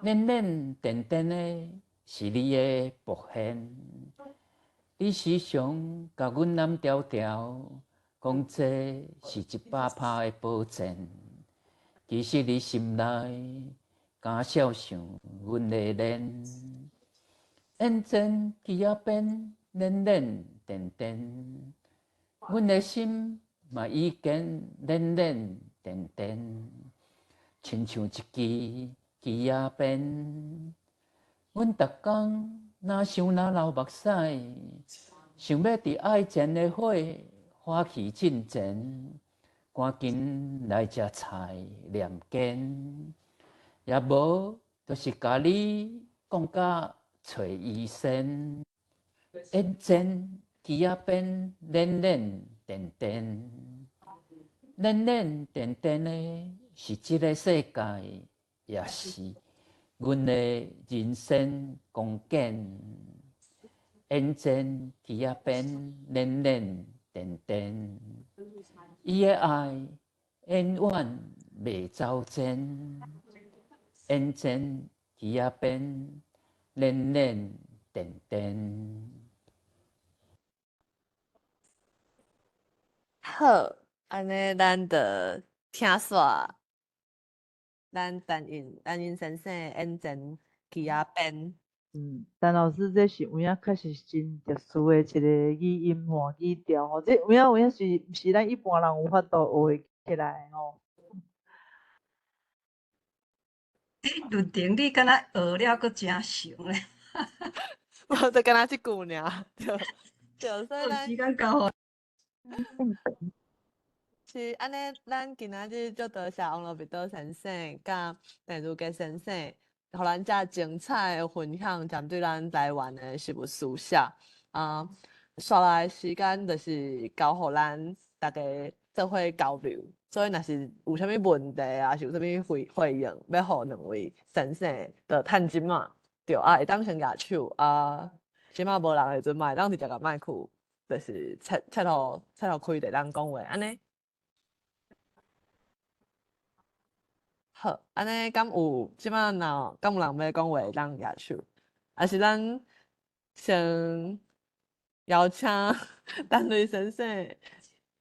[SPEAKER 6] 连连点点的是你的薄现。你时常甲阮男条条讲这是一把拍的宝剑，其实你心内敢笑想阮的脸。眼前鸡仔边，连连点点，阮的心嘛已经连连点点，亲像一支鸡仔鞭。阮逐工若想若流目屎，想要伫爱情的火气进前，赶紧来食菜念经，也无就是甲你讲甲找医生。眼前鸡仔边，连连点点，连连点点的是这个世界，也是阮的人生光景。眼前鸡仔边，连连点点，伊的爱永远袂走前。眼前鸡仔边，连连点点。
[SPEAKER 1] 好，安尼咱就听煞咱陈云先生演前吉仔边。
[SPEAKER 4] 陈老师这是有影确实真特殊的一个语音吼语调吼，这有影是毋是咱一般人有法度学起来吼。
[SPEAKER 3] 论定你敢若学了，佫诚熟咧。
[SPEAKER 1] 我就敢若即句尔，对，所以咱
[SPEAKER 3] 时间交互。
[SPEAKER 1] 是安尼，咱今仔日就多谢王罗彼得先生甲陈如杰先生，互咱遮精彩的分享，针对咱台湾的事务思想。刷来时间就是交互咱大家做伙交流，所以若是有啥物问题啊，是有啥物回应，要互两位先生就趁即马，对会当先举手啊。即马无人的时阵嘛，会当直接甲麦克，就是切互开地当讲话安尼。好，安尼敢有即马若敢有人要讲话，当举手，还是咱先邀请陈瑞先生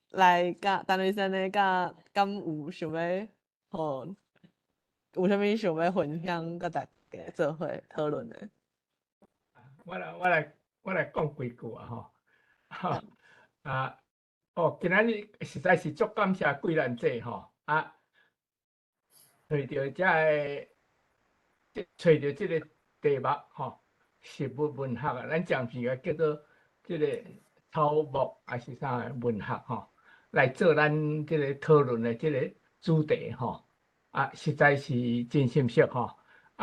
[SPEAKER 1] 来甲陈瑞先生甲敢有想要吼，有啥物想要分享，甲大家做伙讨论的？
[SPEAKER 7] 我来讲几句啊吼。今仔日实在是足感谢桂兰姐吼啊。找到这个题目吼，实物文学啊，咱暂时个叫做这个草木还是啥文学吼，来做咱这个讨论的这个主题吼，实在是真深刻吼。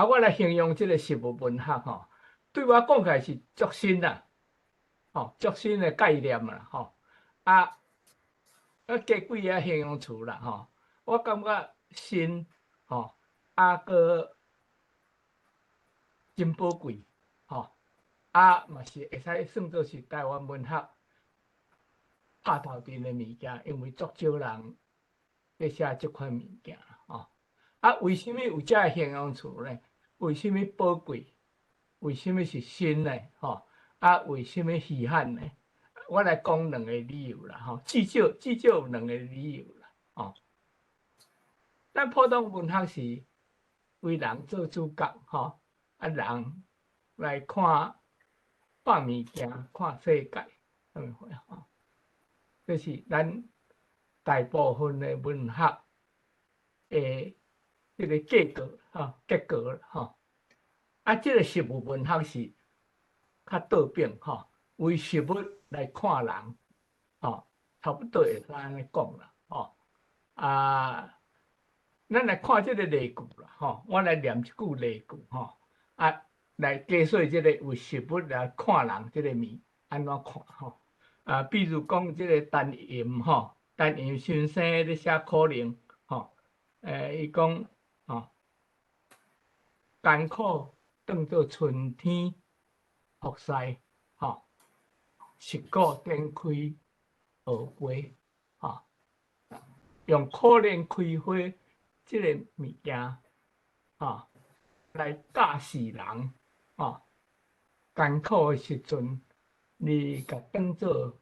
[SPEAKER 7] 我来形容这个实物文学吼，对我讲起来是足新啦，足新的概念啦，加几个形容词啦，我感觉新，个真宝贵，嘛是会使算作是台湾文学拍头阵的物件，因为足少人在写这款物件为什么有这形容词呢？为什么宝贵？为什么是新呢？为什么稀罕呢？我来讲两个理由啦，至少有两个理由啦，咱普通文学是为人做主角，人来看物件、看世界，咁回这是咱大部分的文学的这个结构这个实物文学是较倒变为实物来看人差不多会安尼讲啦咱来看这个例句啦我来念一句例句来解说这个为实物来看人这个安怎看比如讲这个陈寅陈寅先生咧写可能伊讲艰苦当作春天曝晒实果展开荷花用可能开花这个物件来教示人艰苦的时阵，你甲当作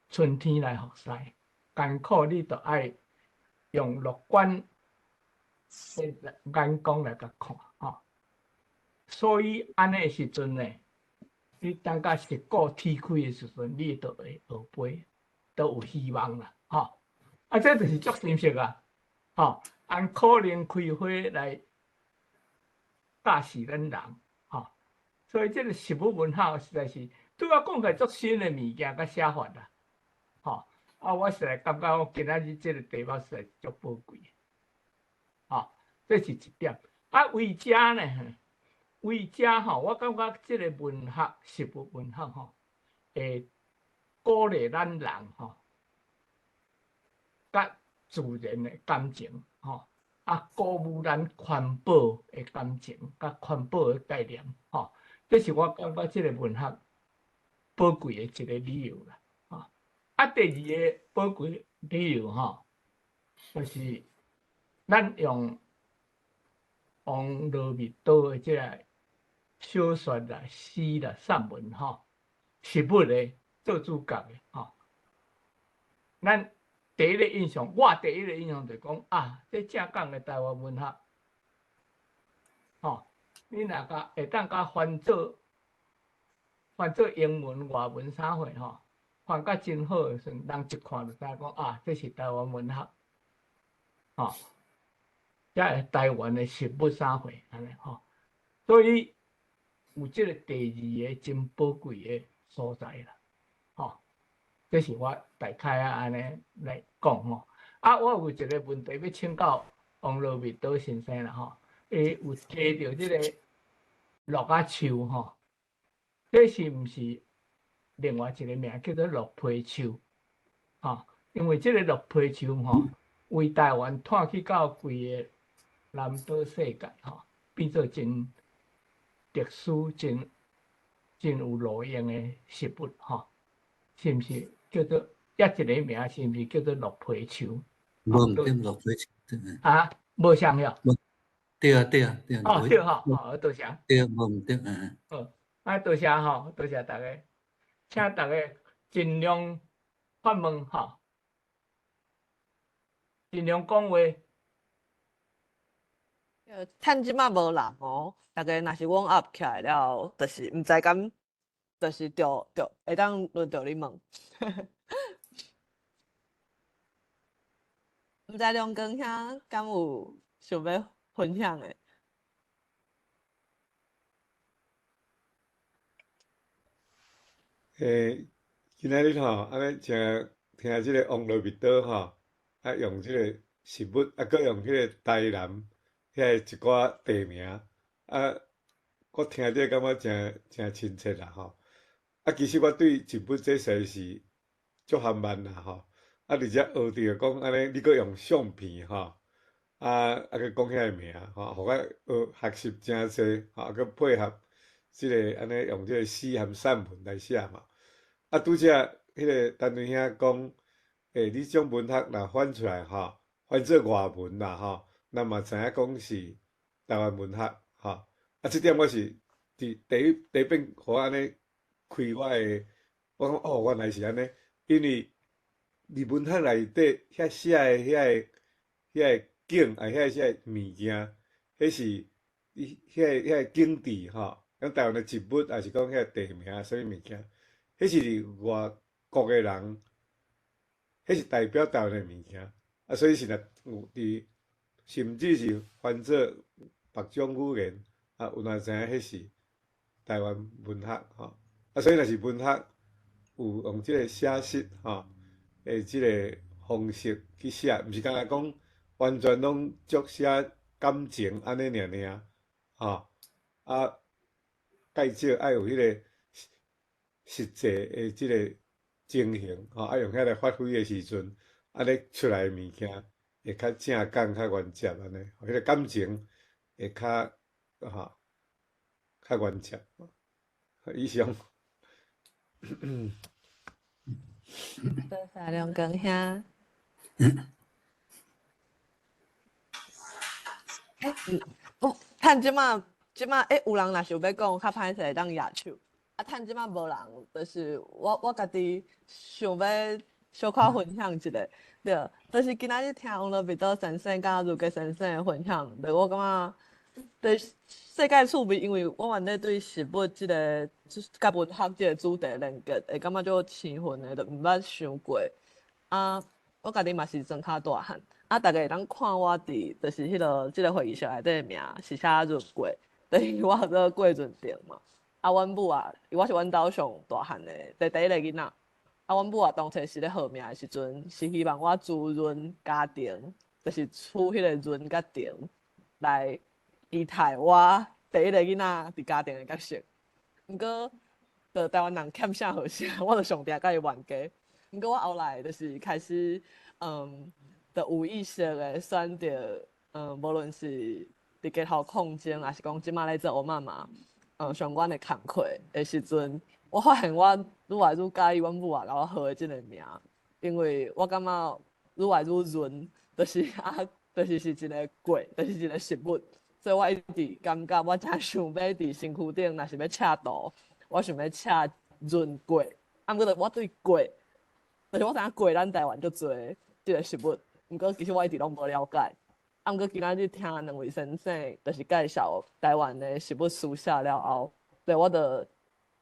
[SPEAKER 7] 春天来曝晒，艰苦你就爱用乐观的眼光来甲看所以安尼的时阵呢，你等到实果天开的时阵，你就会学飞，都有希望啦这就是足深刻按可能开花来教示咱人所以这个实物文学实在是对我讲起来足新的物件甲写法啦我实在感觉我今仔日这个题目实在足宝贵这是一点为遮呢为遮我感觉这个文学实物文学会鼓励咱人甲自然的感情鼓舞咱环保的感情甲环保的概念这是我感觉这个文学宝贵的一个理由啦第二个宝贵理由就是咱用王罗密多的这个小说啦、诗啦、散文实物的做主角的咱第一个印象，我第一个印象就讲这正港的台湾文学你若甲会当甲翻做英文、外文啥货翻甲真好的时阵，人一看就知讲这是台湾文学这是台湾的实物啥货安尼所以有这个第二个真宝贵的所在啦这是我大概安尼来讲我有一个问题要请教王罗密多先生啦伊有提到这个落树这是毋是另外一个名叫做落皮树因为这个落皮树为台湾拖去到规个南岛世界变做真特殊、真有路用的食物是毋是叫做一个名？是毋是叫做落皮树？
[SPEAKER 2] 无对落皮树
[SPEAKER 7] 无像了。
[SPEAKER 2] 对
[SPEAKER 7] 对多谢。
[SPEAKER 2] 对无对
[SPEAKER 7] 多谢多谢大家，请大家尽量发问尽量讲话。
[SPEAKER 1] 趁即马无人大家若是warm up起来了，就是毋知敢，就是就会当轮到你问。毋知亮光兄敢有想要分享的？
[SPEAKER 8] 今仔日吼，安尼真听即个王罗密岛吼，用即个食物，搁用迄个台南遐一寡地名，我听着感觉真亲切啦吼。其实我对日本这世是足含慢啦吼，而且学着讲安尼，你搁用相片吼，搁讲遐个名吼，互我学习真济吼，搁配合即个安尼用即个诗含散文来写嘛。拄则迄个陈瑞兄讲，你种文学若翻出来吼，翻做外文啦吼，咱嘛知影讲是台湾文学吼。即点我是伫第一遍，互我安尼开我的，我讲哦，原来是安尼，因为伫文学内底遐写的遐个景，遐写的物件，迄是遐个景致吼，咱台湾的植物，也是讲遐地名，啥物物件。迄是外国的人，迄是代表台湾的物件，所以是若有伫，甚至是翻做别种语言，有哪知影迄是台湾文学吼，所以若是文学有用即个写实吼，即个方式去写，毋是干那讲完全拢足写感情安尼尔，吼，介少爱有迄个。实际的即个情形吼，用遐来发挥的时阵，你出来的物件会较正港、较原接安尼，迄个感情会较原接。以上。
[SPEAKER 1] 多谢梁光兄。趁即马，有人若想要讲较歹势，当举手。趁即马无人，就是我家己想要小可分享一下，对，就是今仔日听王罗密岛先生甲如家先生的分享，我感觉对世界趣味，因为我原咧对食物即个甲文学即个主题连结，会感觉足兴奋的，就毋捌想过。我家己嘛是庄脚大汉，大家会当看我伫就是即个会议室内底名是写润过，就是我做过润店嘛。阮母我是阮兜上大汉的第一个囡仔。阮母当初是咧号名的时阵，是希望我滋润家庭，就是取迄个润甲庭来期待我第一个囡仔伫家庭的角色。毋过，就台湾人欠啥好啥，我就上定甲伊冤家。毋过我后来就是开始，就有意识的选择，无论是伫街头抗争，还是讲即摆咧做乌妈妈。相关的工课的时阵，我发现我愈来愈介意阮母甲我号的即个名，因为我感觉愈来愈润，就是是一个过，就是一个食物，所以我一直感觉我真想要伫身躯顶，若是要赤图，我想要赤润过。毋过我对过，就是我知影过咱台湾足侪即个食物，毋过其实我一直拢无了解。毋过今仔日听两位先生，就是介绍台湾的食物书写了后，对我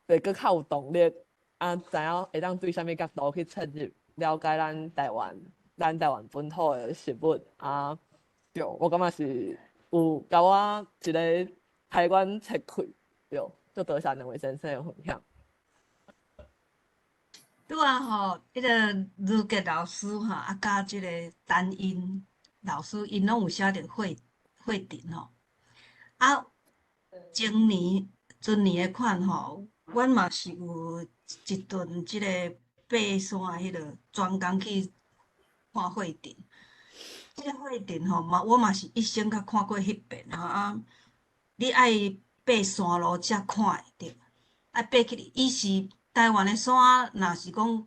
[SPEAKER 1] 会搁较有动力，知影会当对啥物角度去切入，了解咱台湾本土的食物对，我感觉是有甲我一个开关切开，对，就多谢两位先生的分享。
[SPEAKER 3] 拄吼，迄个如杰老师甲即个陈英老师，因拢有写着会诊吼。前年的款吼，阮嘛是有一顿即个爬山迄落专工去看会诊。即个会诊吼，我嘛是一生较看过迄遍吼你爱爬山路才看会着，爬起伊是台湾的山，若是讲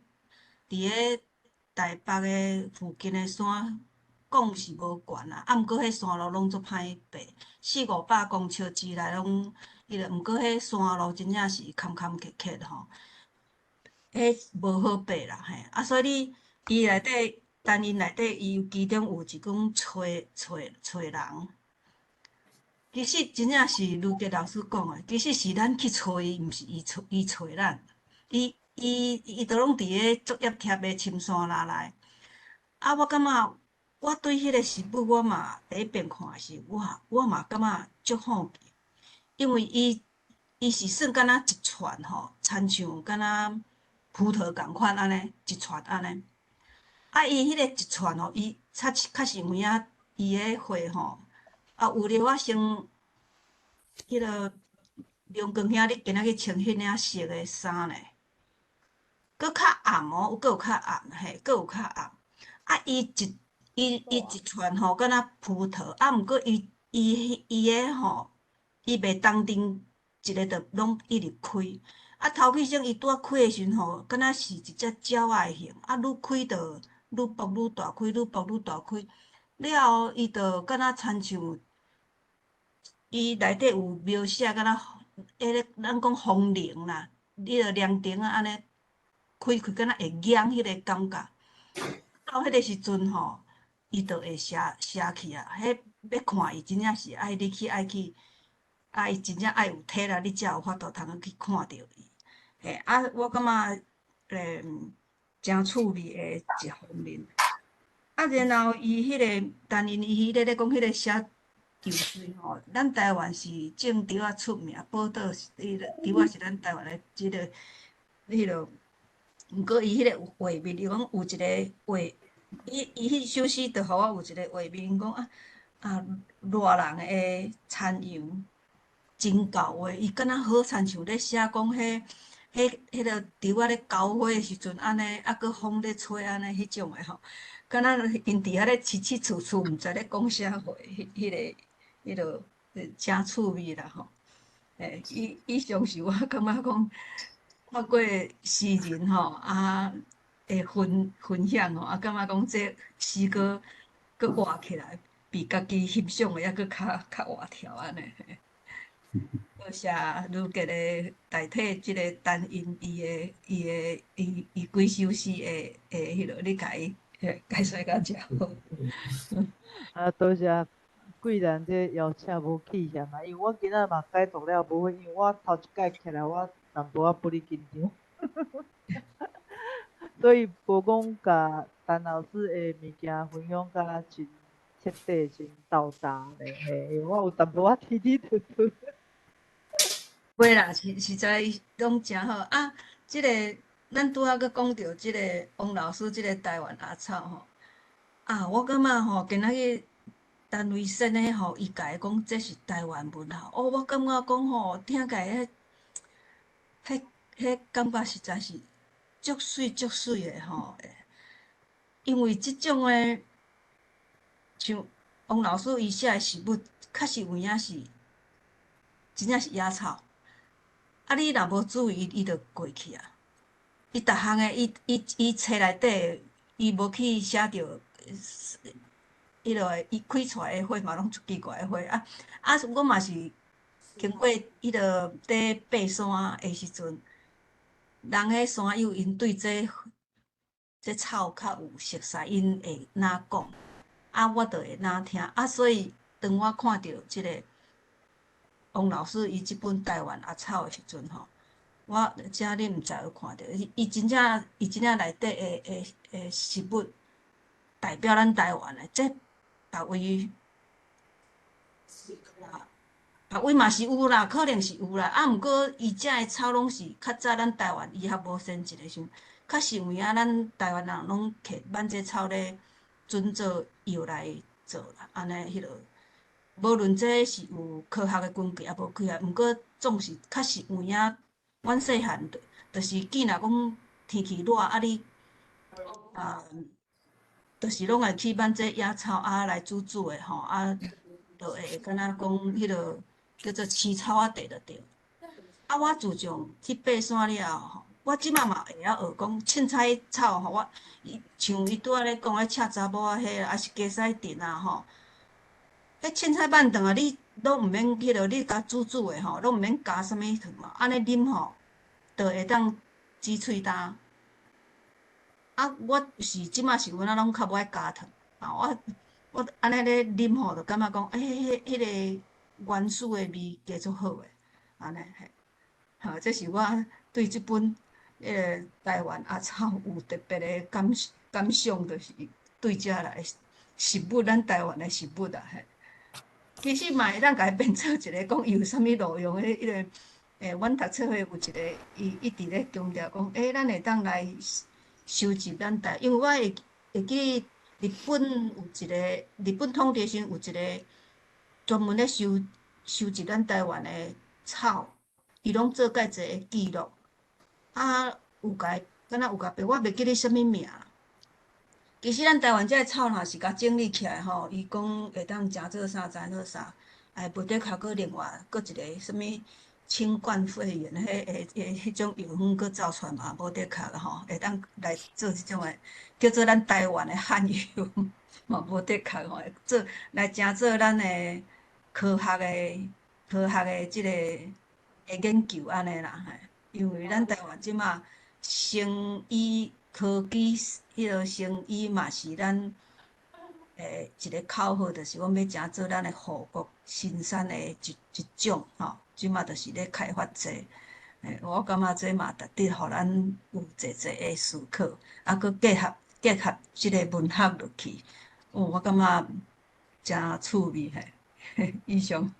[SPEAKER 3] 伫个台北的附近的山。讲是无悬啦，毋过迄山路拢足歹爬，400-500公尺之内拢迄个，毋过迄山路真正是坎坎坷坷吼，迄无好爬啦嘿。所以伊内底单因内底，伊其中有一讲找人，其实真正是卢杰老师讲的，其实是咱去找伊，毋是伊找咱。伊都拢伫个作业贴的深山内。我感觉。我对迄个食物，我嘛第一遍看是，我嘛感觉足好奇，因为伊是算敢若一串吼，亲像敢若葡萄共款安尼一串安尼。啊，伊迄个一串吼，伊较实有影伊个花吼，啊，为了我先迄落龙光兄，你今仔日穿迄领色个衫呢，搁较暗哦，搁有较暗嘿，搁有较暗。啊，伊一串吼，敢若葡萄，啊，毋过伊个吼，伊袂当阵一个着拢一直开。啊，头起先伊拄仔开诶时阵吼，敢若是一只鸟仔诶形，啊，愈开着愈爆愈大开，愈爆愈大开。了后，伊着敢若亲像，伊内底有描写敢若迄个咱讲风铃啦，你着凉亭啊安尼开开，敢若会响迄个感觉。到迄个时阵吼，伊就会写去啊。迄要看伊真正是爱你去爱去，啊，伊真正爱有体啦，你才有法度通去看着伊。嘿，啊，我感觉真趣味的一方面。啊，然后伊迄个，但因伊迄个咧讲迄个写游水吼，咱台湾是种稻仔出名，宝岛是迄个稻仔是咱台湾的即个迄落。毋过伊迄个有画面，伊讲有一个画，伊迄首诗着互我有一个画面，讲热人的田洋真高诶，伊敢若好亲像咧写讲迄落稻仔咧交花诶时阵安尼，啊，搁风咧吹安尼迄种诶吼，敢若因伫遐咧凄凄楚楚，毋知咧讲啥话，迄落真趣味啦吼。以上是我感觉讲。看过诗人吼，啊，会分享吼，啊，感觉讲这诗歌搁活起来，比家己翕相的还搁较活条安尼。多谢卢杰的代替即个单音伊几首诗的迄落，你甲伊解说甲真好。
[SPEAKER 4] 啊，多谢贵人这邀请无气象啊，因为我今仔嘛解读了无，因为我头一届起来我淡薄仔不哩紧张，所以无讲甲陈老师的物件分享甲真彻底、真斗搭咧，嘿，因为我有淡薄仔提突突。
[SPEAKER 3] 袂啦，实在拢真好啊！即个咱拄仔佫讲到即个王老师，即个台湾阿草吼，啊，我感觉吼，今仔日单位选诶吼，伊家讲这是台湾文学，哦，我感觉讲吼，听起来迄感觉实在是足水足水诶吼，因为即种诶，像王老师伊写诶诗物，确实有影是真正是野草。啊，你若无注意，伊就过去啊。伊逐项诶，伊册内底，伊无去写着，迄落伊开出来诶花嘛，拢足奇怪诶花啊。啊，我嘛是经过迄落伫爬山诶时阵，人诶山友因对这草较有熟悉，因会哪讲，啊，我就会哪听啊。所以当我看到即个王老师伊即本《台湾阿草》诶时阵吼，我遮你毋知有看到，伊真正内底诶实物代表咱台湾诶，这别位别位嘛是有啦，可能是有啦。啊，毋过伊遮诶草拢是较早咱台湾医学无先进诶时阵，确实有影咱台湾人拢摕挽这草咧准做药来做啦，安尼迄落。无论这是有科学的根据，也无科学，毋过总是确实有影。阮细汉就是见若讲天气热，啊你就是拢会去挽这野草啊来煮的吼，啊，就会敢若讲迄落叫做青草仔茶就对。啊，我自从去爬山了后吼，我即马嘛会晓学讲凊彩草吼，像伊拄仔咧讲迄赤查某仔迄，还是加西丁啊吼。迄凊彩板凳啊，你拢毋免迄落，你甲煮的吼，拢毋免加啥物糖嘛，安尼啉吼，就会当止喙焦。啊，我是即马是阮仔拢较无爱加糖，啊，我安尼咧啉吼，就感觉讲，迄个原始的味加足好诶，安尼嘿，吼，这是我对即本台湾阿草有特别的感想，就是对遮来食物，咱台湾的食物啊，嘿。其实嘛会当甲伊变做一个讲伊有啥物路用迄个阮读册会有一个，伊一直咧强调讲，咱会当来收集咱台，因为我会记日本有一个日本统治时有一个专门咧收集咱台湾的草，伊拢做介济记录，有甲敢若有甲我袂记咧啥物名。其实咱台湾遮个草若是甲整理起来吼，伊讲会当诚做啥，知做啥，无得靠佫另外佫一个啥物新冠肺炎迄种药粉佫走出来嘛，无得靠啦吼，会当来做即种诶，叫做咱台湾诶汉药嘛，无得靠吼，做来诚做咱诶科学诶即个研究安尼啦，因为咱台湾即马生医科技迄落生医嘛是咱一个口号，就是讲要诚做咱的护国神山的一种吼，即马就是咧开发者。我感觉这嘛值得互咱有济的思考，佫结合即个文学落去，我感觉诚趣味以上。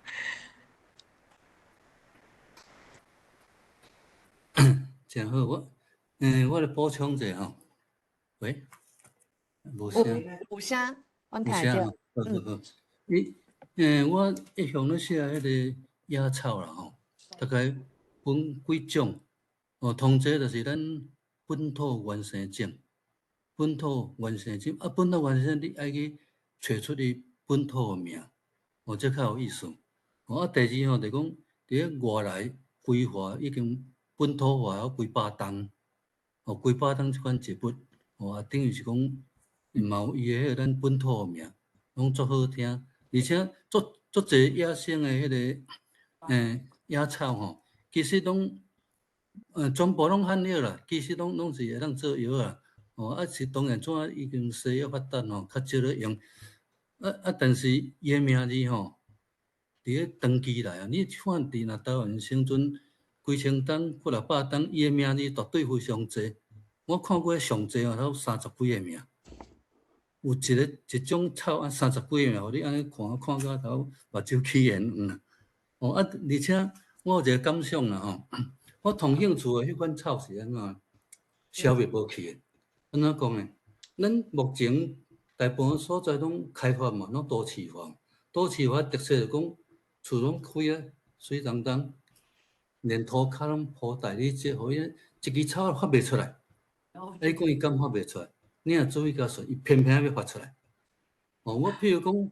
[SPEAKER 2] 真好，我来补充者吼。喂，无声。
[SPEAKER 1] 有声，阮听
[SPEAKER 2] 有声
[SPEAKER 1] 着。
[SPEAKER 2] 好。我一向咧写迄个野草啦吼，大概分几种。通则就是咱本土原生种，本土原生种本土原生你爱去找出伊本土名，这较有意思。第二就讲伫咧外来规划已经本土化有几百栋，几百栋即款植物，等于是讲嘛有伊个咱本土名，拢足好听，而且足侪野生的迄个野草吼，其实拢全部拢罕药啦，其实拢是会当做药啊。是当然怎已经西药发达吼，较少咧用。但是伊个名字吼，伫咧长期来啊，你看伫若台湾生存几千吨、几600吨，伊个名字绝对非常侪。我看过上侪差不多30几个名，有一种草30几个名，互你安尼看到头目睭起炎啦。而且我有一个感想啦吼。我同兴趣的迄款草是安怎消灭无去的？安怎讲呢？咱目前大部分所在拢开发嘛，拢都市化。都市化特色就讲厝拢开啊，水当当，连涂骹拢铺大理石，互伊一支草发袂出来。你讲伊敢发袂出来？你若注意甲说，伊偏偏要发出来。我譬如讲，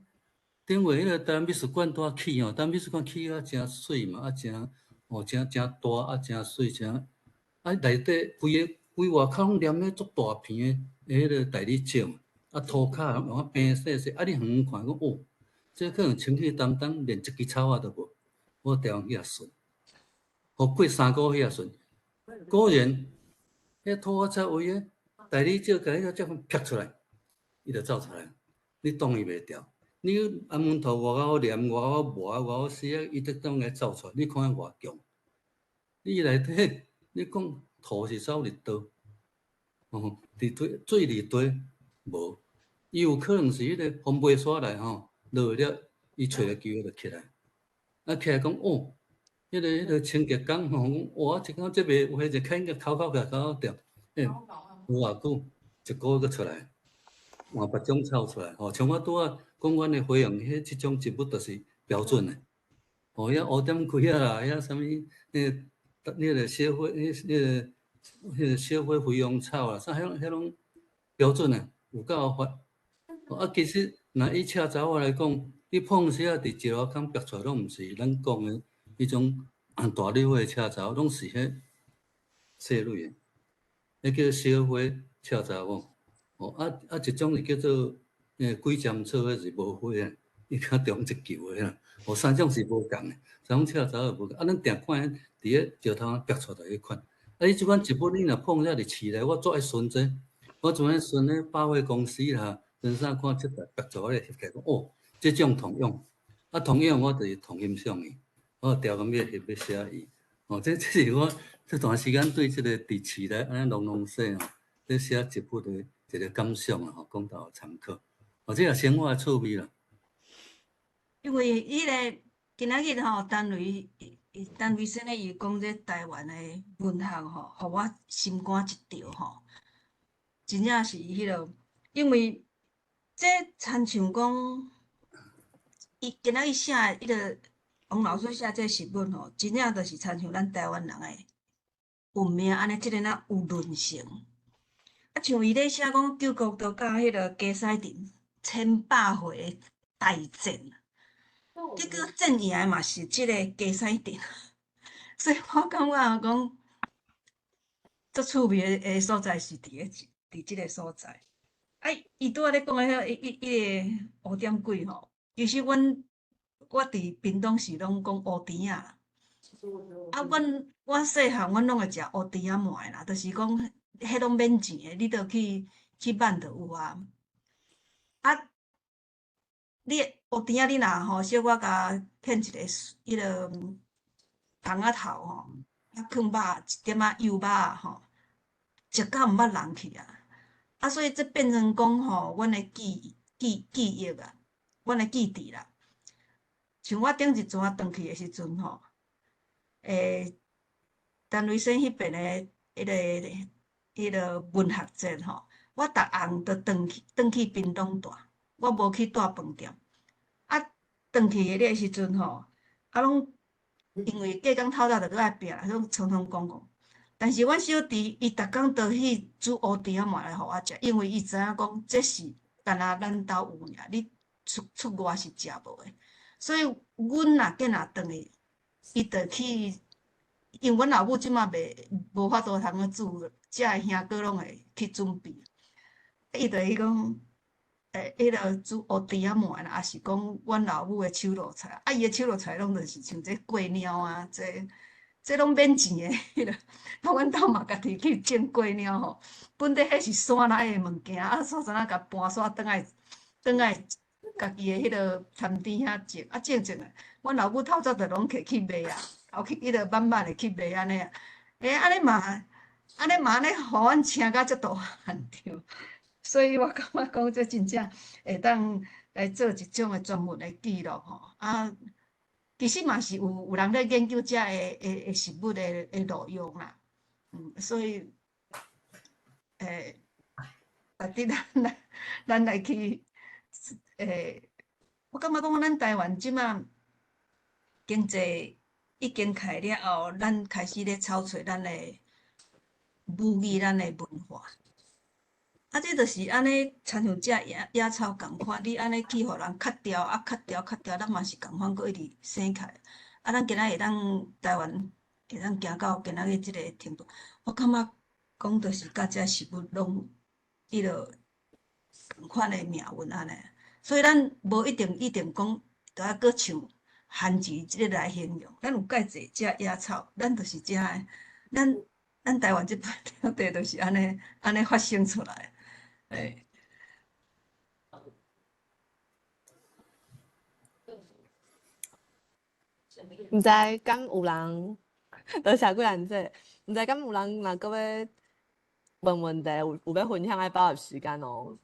[SPEAKER 2] 顶回迄个台湾美术馆拄起台湾美术馆起真水嘛，真大真水真，内底规外口拢黏咧足大片的迄个大理石，涂骹用平细细，你远看讲这可能清气淡淡，连一支草都无。我台湾去顺，过3个月顺，果然，迄涂才位个大理石甲迄个只劈出来，伊就走出来，你挡伊袂牢。你安门头外口黏，外口磨，外口死啊，伊得当来走出来。你看偌强，你内底你讲土是走伫倒？伫水里底无，伊有可能是迄个风袂煞来吼，落了伊找个机会就起来。起来讲迄个清洁工吼，一讲这袂有迄个肯个口掉，有偌久一个月出来，换别种草出来。像我拄仔讲阮的花样，即种植物就是标准的。遐乌点开啦，遐啥物迄个小花，迄个小花肥羊草啦，啥迄拢标准的，有够发。其实若以车查某来讲，你碰时伫一路空拔出来，拢毋是咱讲的迄种大粒的车查某，拢是迄细蕊的，迄叫小花车查某。一种是叫做鬼针草，迄是无花的，伊较中一球的啦。3种是无共的，3种车查某无共。咱定看伫咧石头拔出来迄款。你即款植物你若碰了伫市内，我做爱顺者。我昨天顺咧百货公司啦，人啥看即台拔出来翕起来讲，即种同样，同样我就是同欣赏伊，我调工要翕要写伊。这是我这段时间对即个伫市内安尼弄细咧写植物的一个感想啊，讲到参考。这也生活的趣味啦。
[SPEAKER 3] 因为迄个今仔日单位陈维生咧，伊讲这台湾的文学吼，互我心肝一跳吼，真正是迄落，因为这亲像讲，伊今仔日写迄个王老师写这诗文吼，真正就是亲像咱台湾人的文明安尼，即个呐有韧性。啊，像伊咧写讲救国都甲迄个加西镇1800回大战，结果战赢的嘛是即个加西镇，所以我感觉讲，足趣味的所在是伫即个所在。啊，伊拄仔咧讲的迄个乌点粿吼，其实我伫屏东市拢讲乌甜仔。啊，我细汉阮拢会食乌甜仔糜啦，就是讲迄拢免钱的，你着去买着有啊。啊，你乌甜仔你若吼小可甲片一个迄个虫仔头吼，啊放肉一点仔油肉吼，食到毋捌人去啊。啊，所以这变成讲吼，阮的记忆啊，阮的记忆啦。像我顶一阵转去的时阵吼，陈维生迄边的迄个文学节吼，我逐红都转去屏东住，我无去住饭店。啊，转去迄个时阵吼，啊拢因为隔工透早着搁爱拼啦，拢常常讲。但是阮小弟伊逐工都去煮乌甜仔糜来互我食，因为伊知影讲这是干那咱兜有尔，你出外是食无诶。所以阮若计若转去，伊着去，因为阮老母即马无法度通去煮，遮个兄哥拢会去准备。伊着去讲，迄个煮乌甜仔糜啦，也是讲阮老母诶手路菜，啊伊诶手路菜拢着是像这过鸟啊，这拢免钱诶，迄个，啊，阮兜嘛家己去种过鸟吼，本地迄是山内诶物件，啊，煞知影甲搬山转来家己诶迄个田地遐种，啊种诶，阮老母透早着拢摕去卖啊，后去迄个慢慢诶去卖安尼啊，安尼嘛安尼，互阮请甲足大汉着，所以我感觉讲这真正会当来做一种诶专门诶记录吼，啊。其实嘛是有人咧研究遮诶食物诶内容啦，所以值得咱来去我感觉讲咱台湾即马经济已经开了后，咱开始咧炒找咱诶母语、咱诶文化。啊，这就是安尼，亲像遮野草共款，你安尼去互人砍掉，砍掉，咱嘛是共款，搁一直生起来。啊，咱今仔会当台湾会当行到今仔日即个程度，我感觉讲就是甲遮食物拢迄落共款的命运安尼。所以咱无一定讲，着要搁像汉字即个来形容。咱有介济遮野草，咱就是遮的，咱台湾即块土地就是安尼发生出来。
[SPEAKER 1] 毋知敢有人，多谢几兰姐，毋知敢有人若搁要问问题，有要分享爱把握时间哦。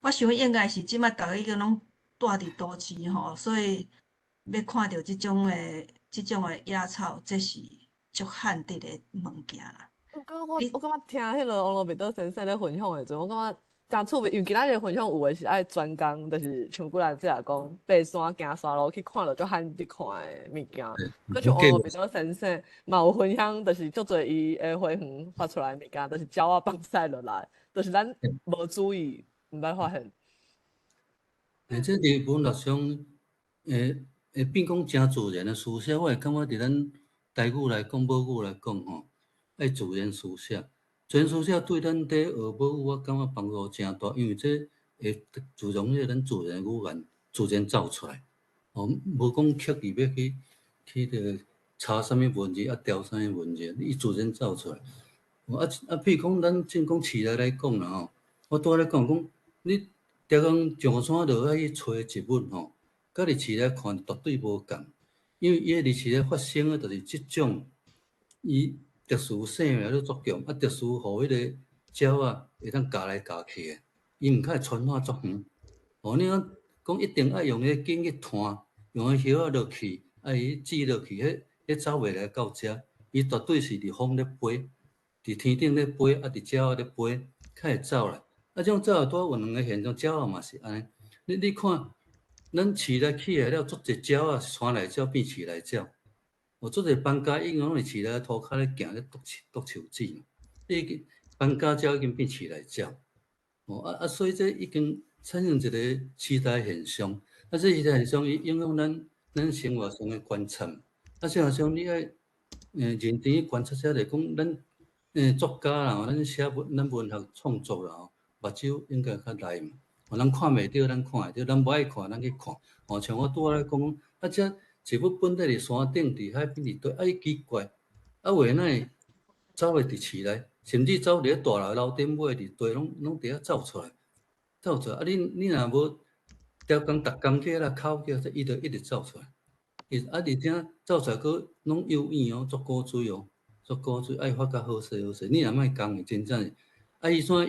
[SPEAKER 3] 我想应该是即摆逐个已经拢住伫都市吼，所以要看到即种诶野草，这是足罕得诶物件啦。
[SPEAKER 1] 我感觉听迄个王罗伯特先生咧分享诶阵，我感觉真趣味，因为今仔日分享有诶是爱专工，就是像几兰姐讲，爬山行山路去看着足罕得看诶物件。搁像王罗伯特先生嘛有分享，就是足侪伊诶花园发出来诶物件，就是鸟仔放屎落来，就是咱无注意，毋捌发现。
[SPEAKER 2] 这伫文学上，会变讲真自然的书写，我会感觉伫咱台语来讲、母语来讲吼，爱自然书写。自然书写对咱伫学母语，我感觉帮助真大，因为这会自从迄咱自然语言自然走出来，无讲刻意要去着查啥物文字，调啥物文字，伊自然走出来。譬如讲咱正讲市内来讲啦吼，我拄仔咧讲，你逐工上山就爱去找植物吼，甲伫市内看绝对无共，因为伊伫市内发生的就是即种伊特殊生命咧作用，特殊互迄个鸟仔会当夹来夹去的，伊毋较会传化足远。你讲讲一定要用迄紧去摊，用迄叶仔落去，伊煮落去，迄走袂来到遮，伊绝对是伫风咧飞，伫天顶咧飞，伫鸟仔咧飞，较会走来。这种走多有两个现象，鸟仔嘛是安尼。你看，咱市内起来了，足侪鸟仔是山内鸟变市内鸟。有足侪搬家应拢是市内涂骹咧行咧剁树枝，伊搬家鸟已经变市内鸟。所以这已经产生一个时代现象。这时代现象伊影响咱生活上的观察。生活上你爱认真去观察下来，讲咱作家啦，咱写咱文学创作啦，目睭应该较来嘛。咱看袂到，咱看会到；咱无爱看，咱去看。像我拄仔咧讲，这一部本来伫山顶、伫海边、伫底，伊奇怪，为哪会走咧伫市内？甚至走伫咧大楼顶尾伫地，拢伫遐走出来。你若无条工逐工去遐口叫，伊就一直走出来。而且走出来佫拢有影哦，足古锥哦，足古锥，爱发较好势好势。你若莫讲，真正是，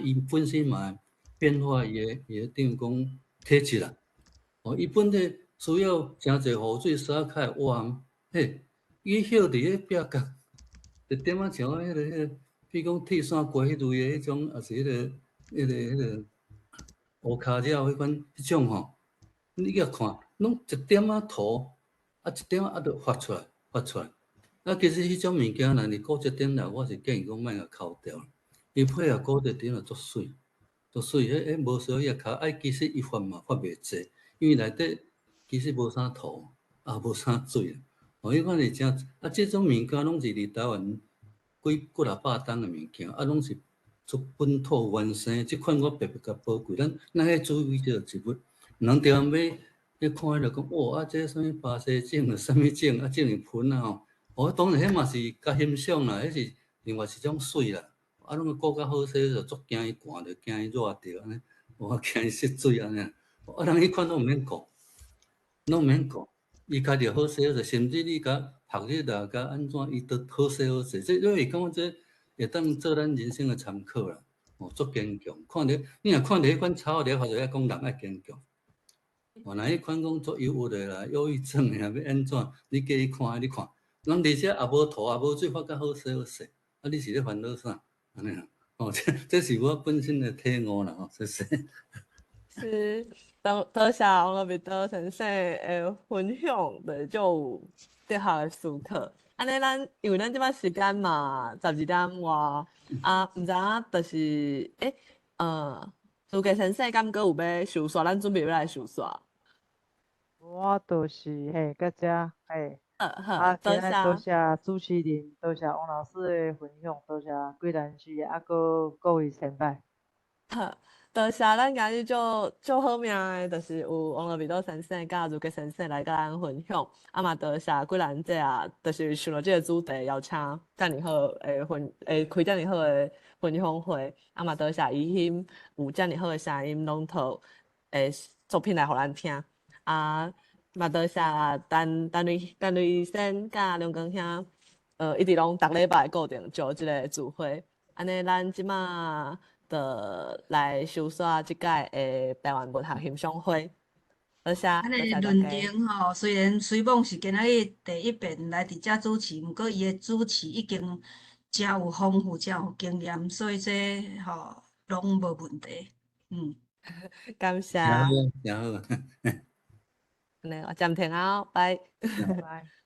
[SPEAKER 2] 伊本身嘛变化伊个等于讲体质啦。伊本体需要诚侪雨水洒较会活，伊歇伫迄壁角，一点仔像迄个。比如讲铁线过迄类的迄种，也是迄个乌骹鸟迄款迄种吼，你甲看，拢一点仔土，一点仔就发出来。其实迄种物件，若是古质点来，我是建议讲莫甲抠掉，伊配合古质点就足水，迄无需要抠。其实伊发嘛发袂济，因为内底其实无啥土，也无啥水。迄款是正这种物件拢是伫台湾。几啊百吨的物件，拢是出本土原生。即款我特别较宝贵，咱迄注意着一物，毋通常买去看迄个讲，哇！这啥物巴西种，啥物种，种入盆啊吼。当然迄嘛是较欣赏啦，迄是另外一种水啦。拢顾较好势，就足惊伊寒着，惊伊热着安尼，惊伊失水安尼。人迄款拢毋免顾，伊家己好势好势，甚至你甲学历啦，甲安怎，伊都好势好势。这会感觉这会当做咱人生的参考啦。足坚强。你若看到迄款草，了后就讲人爱坚强。若迄款讲足忧郁的啦，忧郁症的，要安怎？你加去看，你看，人而且也无土，也无水，发甲好势好势。你是咧烦恼啥？安尼啊？这是我本身的体悟啦，谢谢。
[SPEAKER 1] 是。多谢王罗比多先生的分享，就这下的思考。安尼因为咱即摆时间嘛12点外，毋知影就是朱家先生敢佫有要收煞，咱准备要来收煞。
[SPEAKER 4] 我就是到遮
[SPEAKER 1] 好，
[SPEAKER 4] 多谢主持人，多谢王老师的分享，多谢贵兰市佫各位先辈。
[SPEAKER 1] 好。多谢咱今日就好命的，就是有王罗比多先生甲朱家先生来甲咱分享，嘛多谢贵兰姐就是想到这个主题，邀请遮尔好开遮尔好的分享会，嘛多谢伊欣有遮尔好的声音朗读作品来互咱听，嘛多谢陈瑞生甲梁光兄，一直拢逐礼拜固定做即个聚会，安尼咱即马。的来收煞即届的台湾文学欣赏会，多谢。
[SPEAKER 3] 安尼论坛吼，虽然随梦是今仔日第一遍来伫遮主持，毋过伊的主持已经真有丰富，真有经验，所以这吼拢无问题。
[SPEAKER 1] 感谢。
[SPEAKER 2] 真好。
[SPEAKER 1] 安尼，暂停啊，拜。
[SPEAKER 4] 拜。